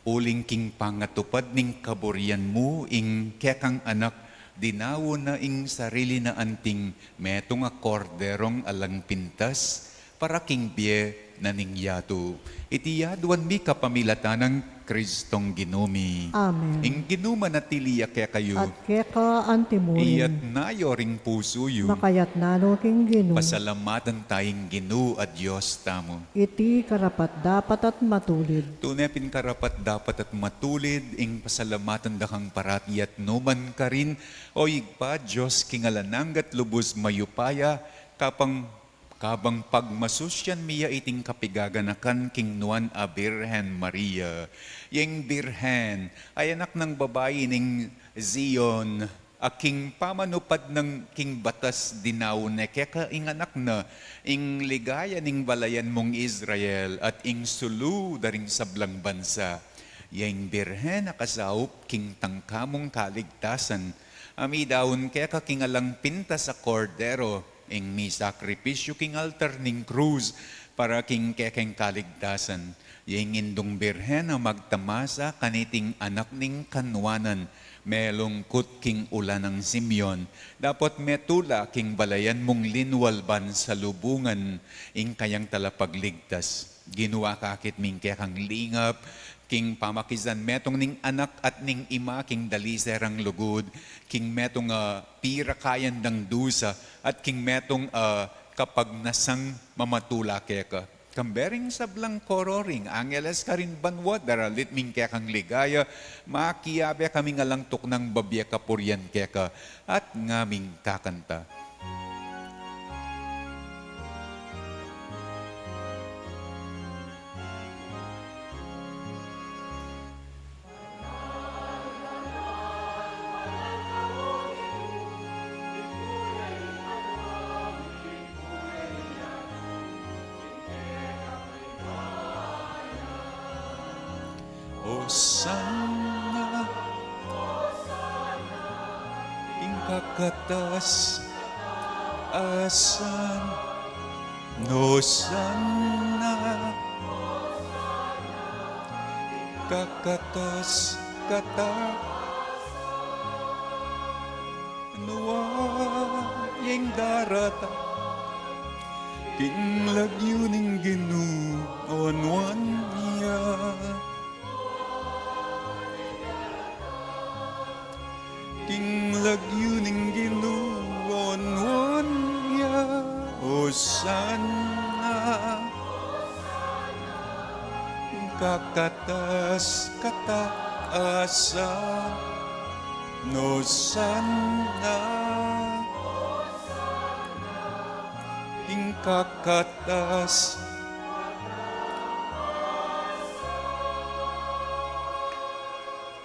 Speaker 3: uling king pangatupad ning kaburian mo, ing kekang anak, dinawo na ing sarili na anting metong a korderong alang pintas, para king biye na ning yato. Iti yaduan mi kapamilatanang Kristong Ginumi.
Speaker 1: Amen.
Speaker 3: Ing ginuma na tiliya kaya kayo,
Speaker 1: At keka antimunin,
Speaker 3: iyat nayo ring puso yu,
Speaker 1: makayat nano king Ginoo.
Speaker 3: pasalamatan tayong Ginoo at Diyos tamo.
Speaker 1: Iti karapat dapat at matulid.
Speaker 3: Tunepin karapat dapat at matulid, ing pasalamatan dakang parati at numan ka rin, o igpa Diyos kingalananggat lubos mayupaya, kabang pagmasusyan miya iting kapigaganakan king nuan a Birhen Maria. Yang Birhen ay anak ng babae ning Zion, aking pamanupad ng king batas dinaw ne keka ing anak na ing ligaya ning balayan mong Israel at ing sulu daring sablang bansa. Yang Birhen akasaup king tangkamong kaligtasan, amidawon keka king alang pinta sa kordero, ing mi sakripisyo king altar ning krus para king kekeng kaligtasan. Yang indong Birhen ang magtamasa kaniting anak ning kanwanan, melungkot king ulan ng Simeon. Dapat metula king balayan mong linwalban sa lubungan, ing kayang talapagligtas. Ginawa kakit ming kekang lingap, king pamakizan metong ning anak at ning ima king daliserang lugod, king metong pira kayan ng dusa, at king metong kapag nasang mamatula keka. Kambering sablang kororing, angeles ka rin banwad, daralit ming kekang ligaya, makiyabe kami nga lang tuknang babya kapuryan keka, at ngaming kakanta. Hosanna, ing kakatas, asan, Hosanna, kakatas, kata, nuwa, ing darata, king lagyo ning Ginoo, onwan niya. King lagyo ning Ginoo, onwan niya, Hosanna, kakatas kataasan, Hosanna, ing kakatas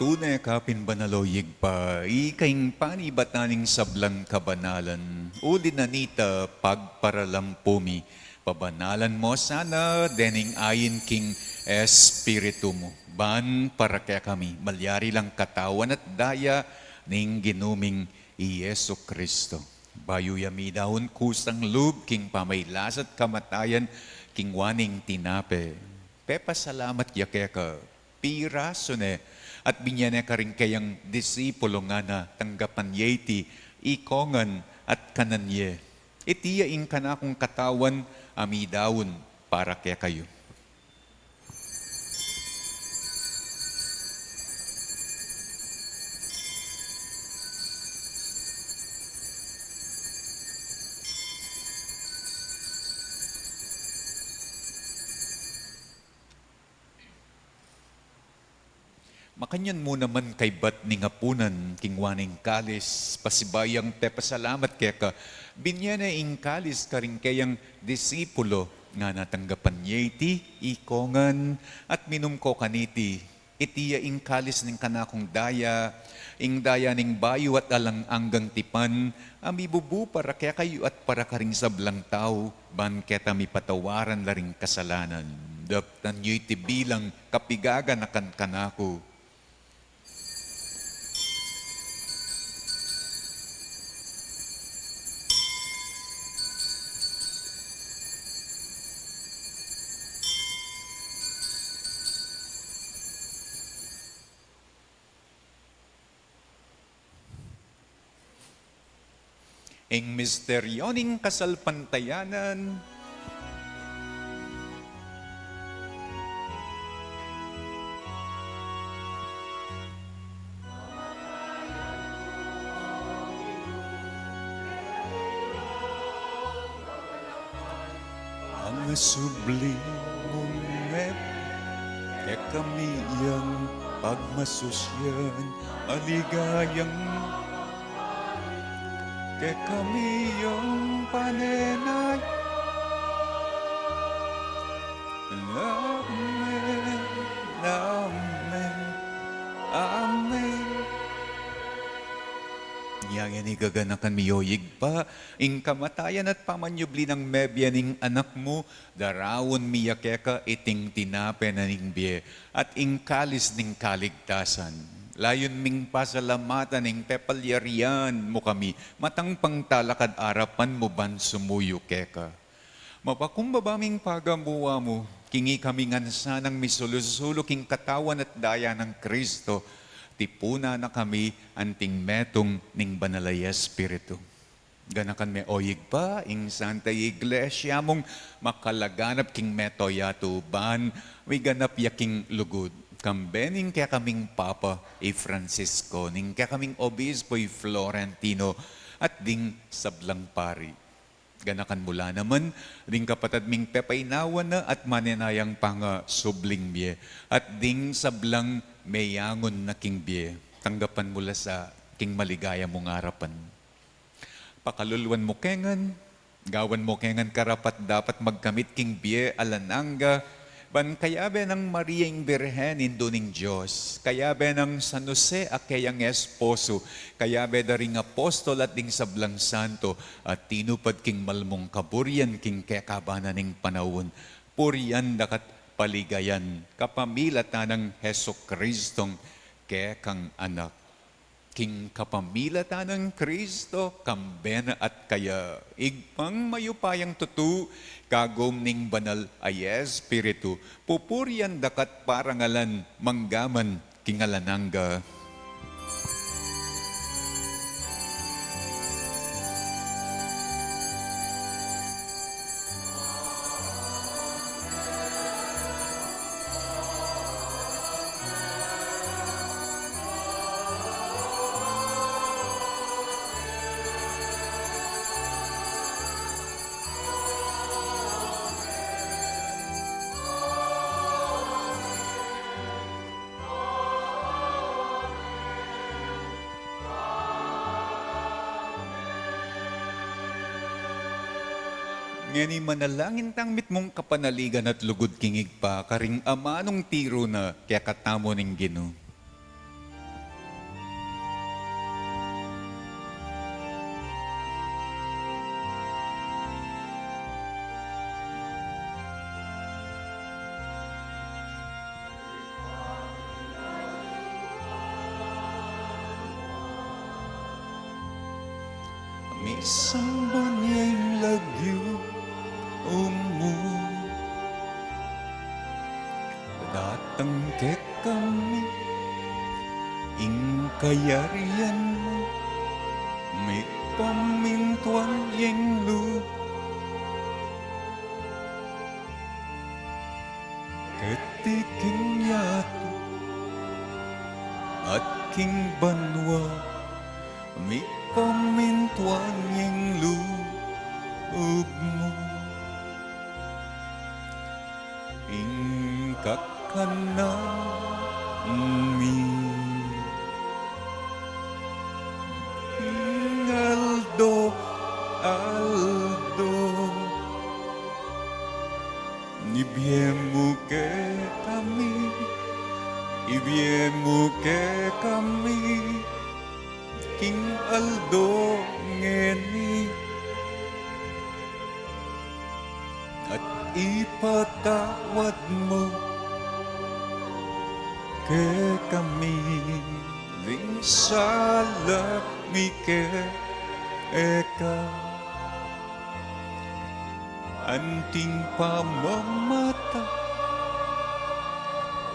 Speaker 3: tunay kapin banaloyig pa, ikaing panibataning sablang kabanalan, uli na nita pagparalampumi, pabanalan mo sana, dening ayin king espiritu mo, ban para kaya kami, malyari lang katawan at daya, ning ginuming Yesu Kristo. Bayo yami daon kusang lub, king pamaylas at kamatayan, king waning tinape. Pepa salamat yakeka, piraso ne, at binyane ka rin kayang disipulo nga na tanggapan yeti, ikongan at kananye. Itiya ing kanakong katawan, amidawon para kaya kayo. Makanyan mo naman kay bat ni ngapunan, kingwaning kalis, pasibayang te pasalamat kaya ka, binyana ing kalis ka rin kayang disipulo, nga natanggapan yeti, ikongan, at minum ko kaniti, itiya ing kalis ning kanakong daya, ing daya ning bayo at alang anggang tipan, amibubu para kaya kayo at para ka ring sablang tao, ban keta mi patawaran la ring kasalanan, daptan yeti bilang kapigaga na kanako. ing misteryoning kasalpantayanan, ang sublimong mep, kaya kami yang pagmasusyan, maligayang, kaya kami yung panenay. Amen, amen, amen. Yang ni gaganakan miyoyig pa, ing kamatayan at pamanyubli ng mebyaning anak mo, darawon miyakeka iting tinape na ning biye, at ing kalis ning kaligtasan. Layon ming pasalamatan ning pepalyarian mo kami, matang pangtalakad arapan mo ban sumuyo keka. Mapakumbabaming pagamuwa mo, kingi kami ngansanang misulusulo king katawan at daya ng Kristo, tipuna na kami anting metong ning banalay Espiritu. Ganakan me oyig pa, ing Santa Iglesia mong makalaganap king metoyato ban, may ganap yaking lugod. Kambening kaya kaming Papa Francisco, ning kaya kaming Obispo Florentino, at ding sablang pari. Ganakan mula naman, ding kapatad ming pepainawan na at maninayang panga subling biye, at ding sablang mayangon na king biye, tanggapan mula sa king maligaya mong harapan. Pakalulwan mo kengan, gawan mo kengan karapat dapat magkamit king biye alananga, ban kayabe ng Maria ing Birhen indo ning Diyos, kayabe ng San Jose akayang esposo, kayabe da ring apostol at ding sablang santo, at tinupad king malmong kaburian king kekabana ning panawon, purian dakat paligayan, kapamilata ng Heso Kristong kekang anak. King kapamilata ng Kristo, kambena at kaya, igpang mayupayang tutu, kagom ning banal ay Espiritu, pupurian dakat parangalan, manggaman, kingalananga. Ngani manalangin tangmit mong kapanaligan at lugod kingig pa, karing amanong tiro na kaya katamo ning Ginoo. May samba niya'y lagyo umu, datang ke kami, ing kayarian mo, may pamintuan yang lu, ketiking yato, at king banwa, may pamintuan yang lu, mo. Ing kakanami, ing aldo, ibiemu ke kami, king aldo ngeni, at ipatawad mo ke kami, ring sala mike eka, anting pamamata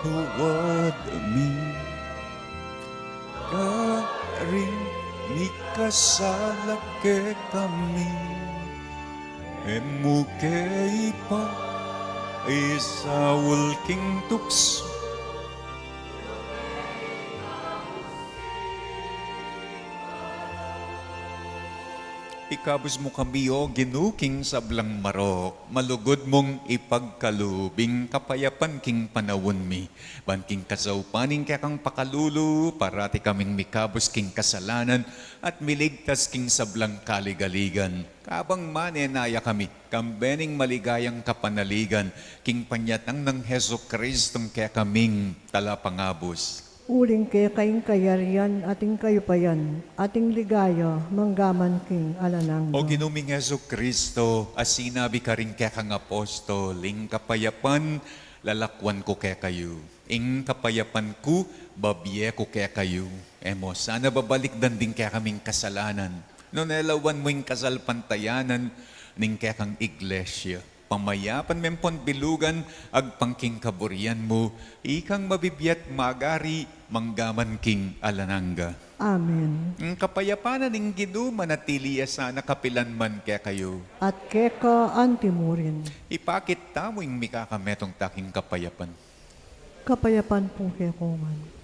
Speaker 3: huwad mi karing mikasala ke kami, emuke ipa, isawul king tukso. Ikabos mo kami o ginuking sablang marok, malugod mong ipagkalubing kapayapan king panawon mi. Banking kasaupaning kaya kang pakalulu, parati kaming mikabos king kasalanan at miligtas king sablang kaligaligan. Kabang manenaya kami, kambening maligayang kapanaligan, king panyatang ng Heso Kristong kaya kaming talapangabos.
Speaker 1: Uling kaya kayong kayarian, ating kayo pa yan, ating ligaya, manggaman king alanang.
Speaker 3: O ginuming Heso Kristo, as sinabi ka rin kaya kang apostol, ing kapayapan, lalakwan ko kaya kayo. Ing kapayapan ko, babye ko kaya kayo. Emo, sana babalik din kaya kaming kasalanan. No nelawan mo yung kasalpantayanan, ning kaya kang iglesia. Pamayapan mempon bilugan, agpangking kaburian mo, ikang mabibiyat magari, manggaman king alananga.
Speaker 1: Amen.
Speaker 3: Ang kapayapanan ng gidu manatili sana kapilan man kaya kayo.
Speaker 1: At keka antimurin.
Speaker 3: Ipakit tamo yung mikakametong taking kapayapan.
Speaker 1: Kapayapan po kekoman.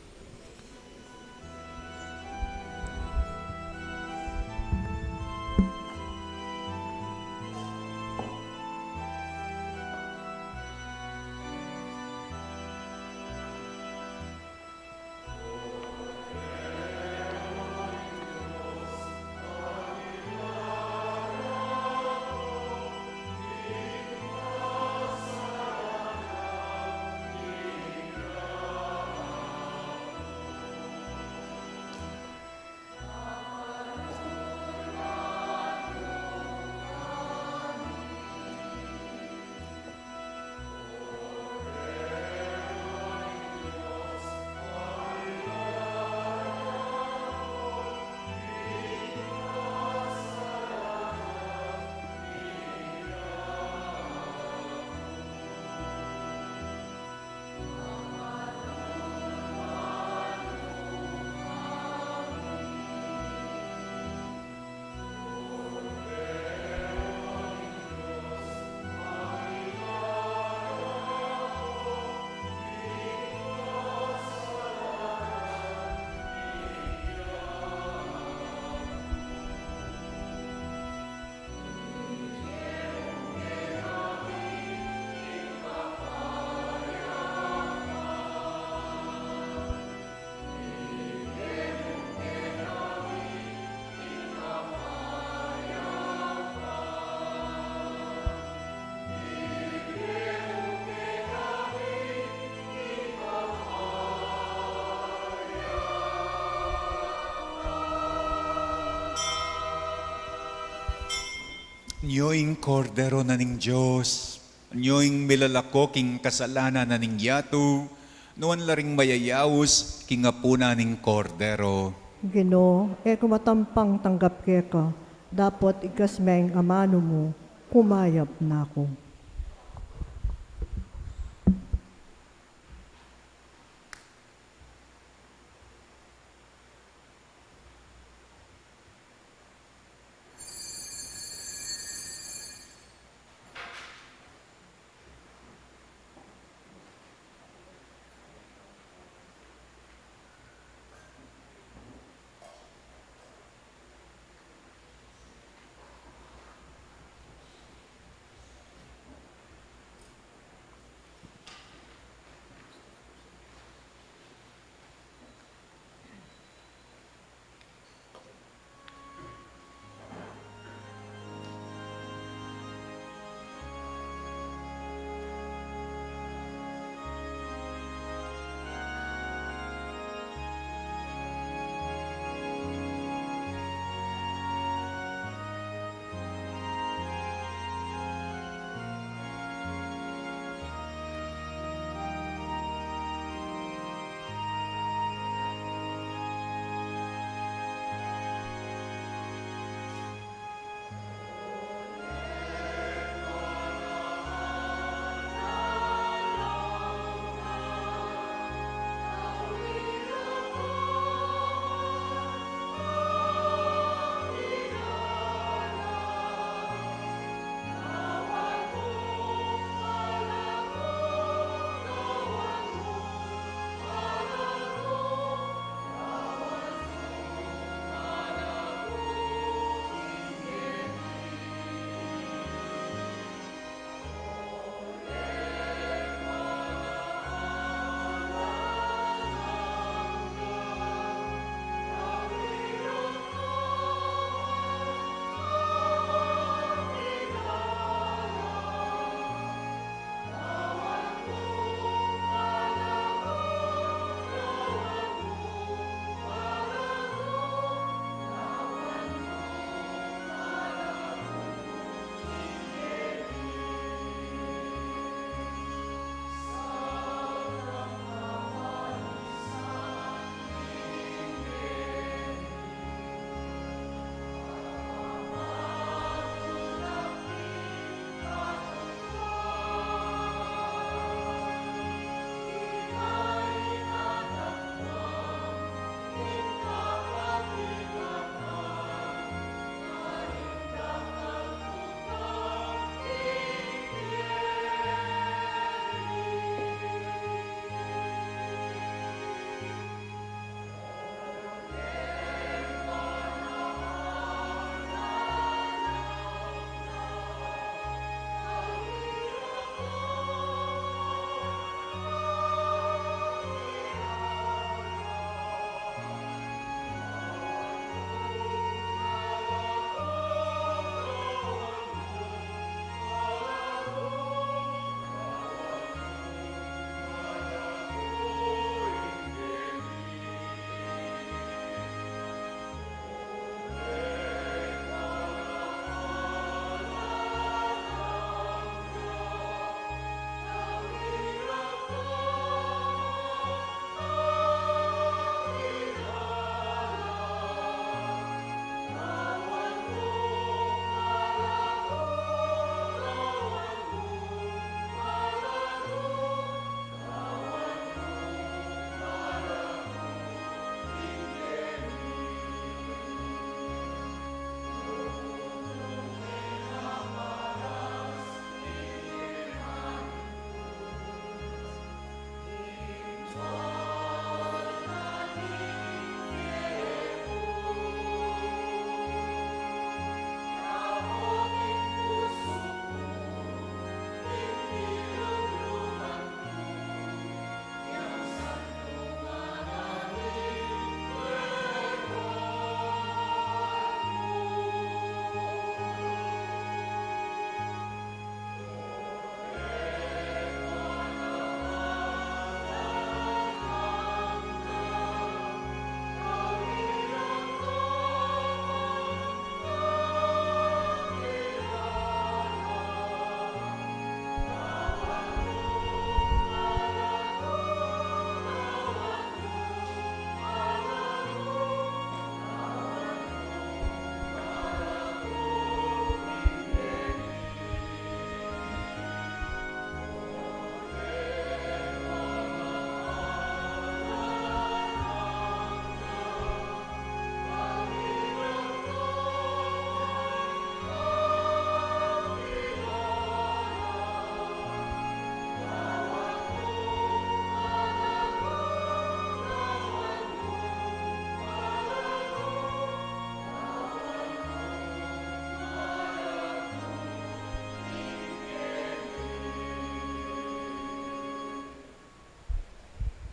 Speaker 3: Nyoing kordero na ning Diyos, nyoing milalako king kasalanan na ning yato, nuan laring mayayawos king apuna ning kordero.
Speaker 1: Gino, kumatampang tanggap keka, dapat ikasmeng amano mo, kumayap na ako.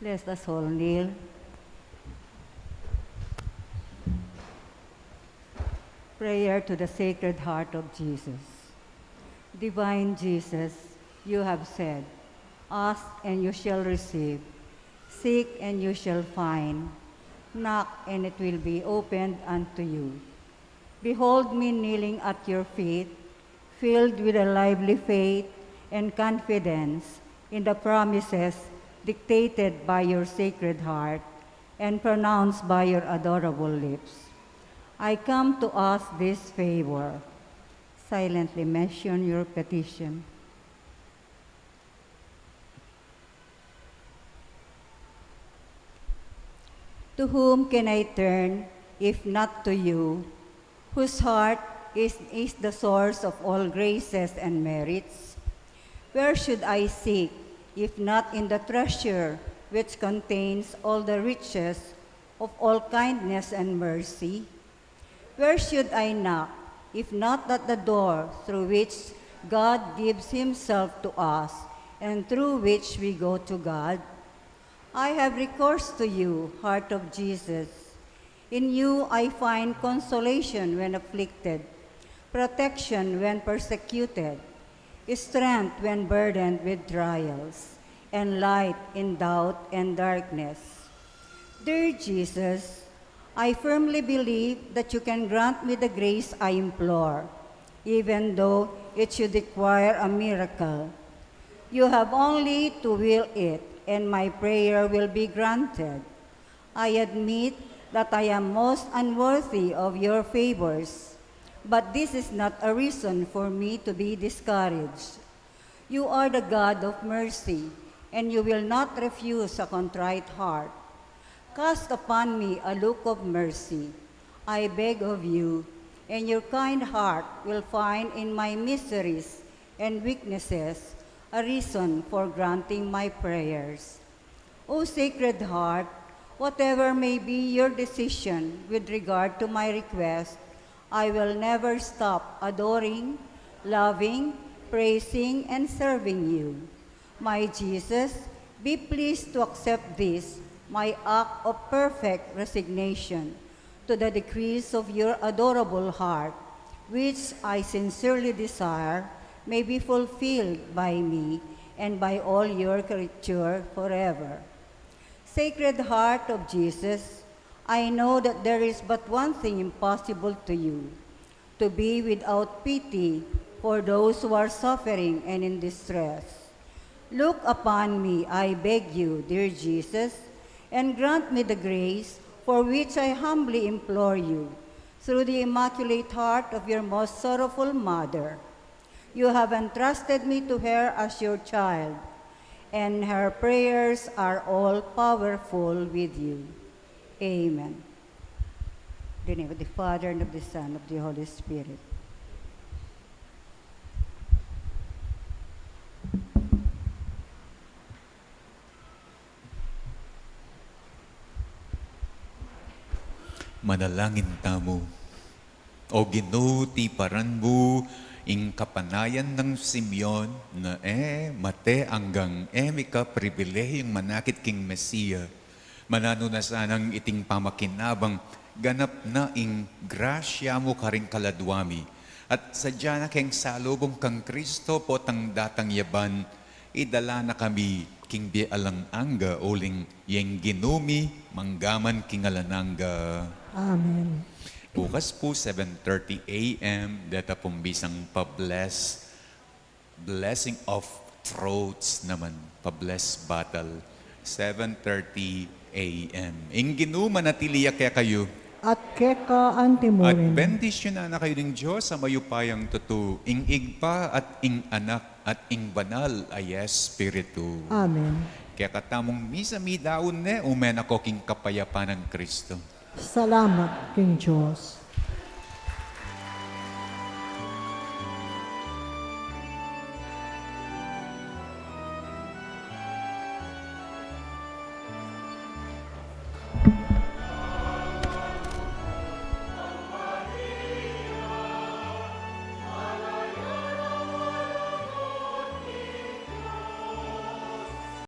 Speaker 6: Let us all kneel. Prayer to the Sacred Heart of Jesus. Divine Jesus, you have said, ask and you shall receive, seek and you shall find, knock and it will be opened unto you. Behold me kneeling at your feet, filled with a lively faith and confidence in the promises dictated by your Sacred Heart and pronounced by your adorable lips. I come to ask this favor. Silently mention your petition. To whom can I turn if not to you, whose heart is the source of all graces and merits? Where should I seek if not in the treasure which contains all the riches of all kindness and mercy? Where should I knock if not at the door through which God gives himself to us and through which we go to God? I have recourse to you, Heart of Jesus. In you I find consolation when afflicted, protection when persecuted, strength when burdened with trials, and light in doubt and darkness. Dear Jesus, I firmly believe that you can grant me the grace I implore, even though it should require a miracle. You have only to will it, and my prayer will be granted. I admit that I am most unworthy of your favors, but this is not a reason for me to be discouraged. You are the God of mercy, and you will not refuse a contrite heart. Cast upon me a look of mercy, I beg of you, and your kind heart will find in my miseries and weaknesses a reason for granting my prayers. O Sacred Heart, whatever may be your decision with regard to my request, I will never stop adoring, loving, praising, and serving you. My Jesus, be pleased to accept this, my act of perfect resignation to the decrees of your adorable heart, which I sincerely desire may be fulfilled by me and by all your creature forever. Sacred Heart of Jesus, I know that there is but one thing impossible to you, to be without pity for those who are suffering and in distress. Look upon me, I beg you, dear Jesus, and grant me the grace for which I humbly implore you, through the Immaculate Heart of your most sorrowful Mother. You have entrusted me to her as your child, and her prayers are all powerful with you. Amen. In the name of the Father, and of the Son, and of the Holy Spirit.
Speaker 3: Manalangin tamo. O Ginoo ti paranbu, ing kapanayan ng Simeon na mate anggang mika pribilehiyong manakit king Mesiya. Manano na sanang iting pamakinabang ganap na ing grasya mo karing kaladwami. At sadya na keng salubong kang Kristo po tang datang yaban, idala na kami king bialang angga uling yeng ginumi manggaman king alananga.
Speaker 1: Amen.
Speaker 3: Bukas po, 7:30 a.m., data pong bisang pa-bless. Blessing of throats naman, pa-bless battle. 7:30 a.m. Ing ginuma natiliya kaya kayo.
Speaker 1: At keka
Speaker 3: At
Speaker 1: antimurin.
Speaker 3: bendisyon na kayo ng Diyos sa mayupayang tutu. Ing igpa at ing anak at ing banal ay Espiritu.
Speaker 1: Amen.
Speaker 3: Kaya katamong misa mi daon ne, umen ako king kapayapa ng Kristo.
Speaker 1: Salamat, King Diyos.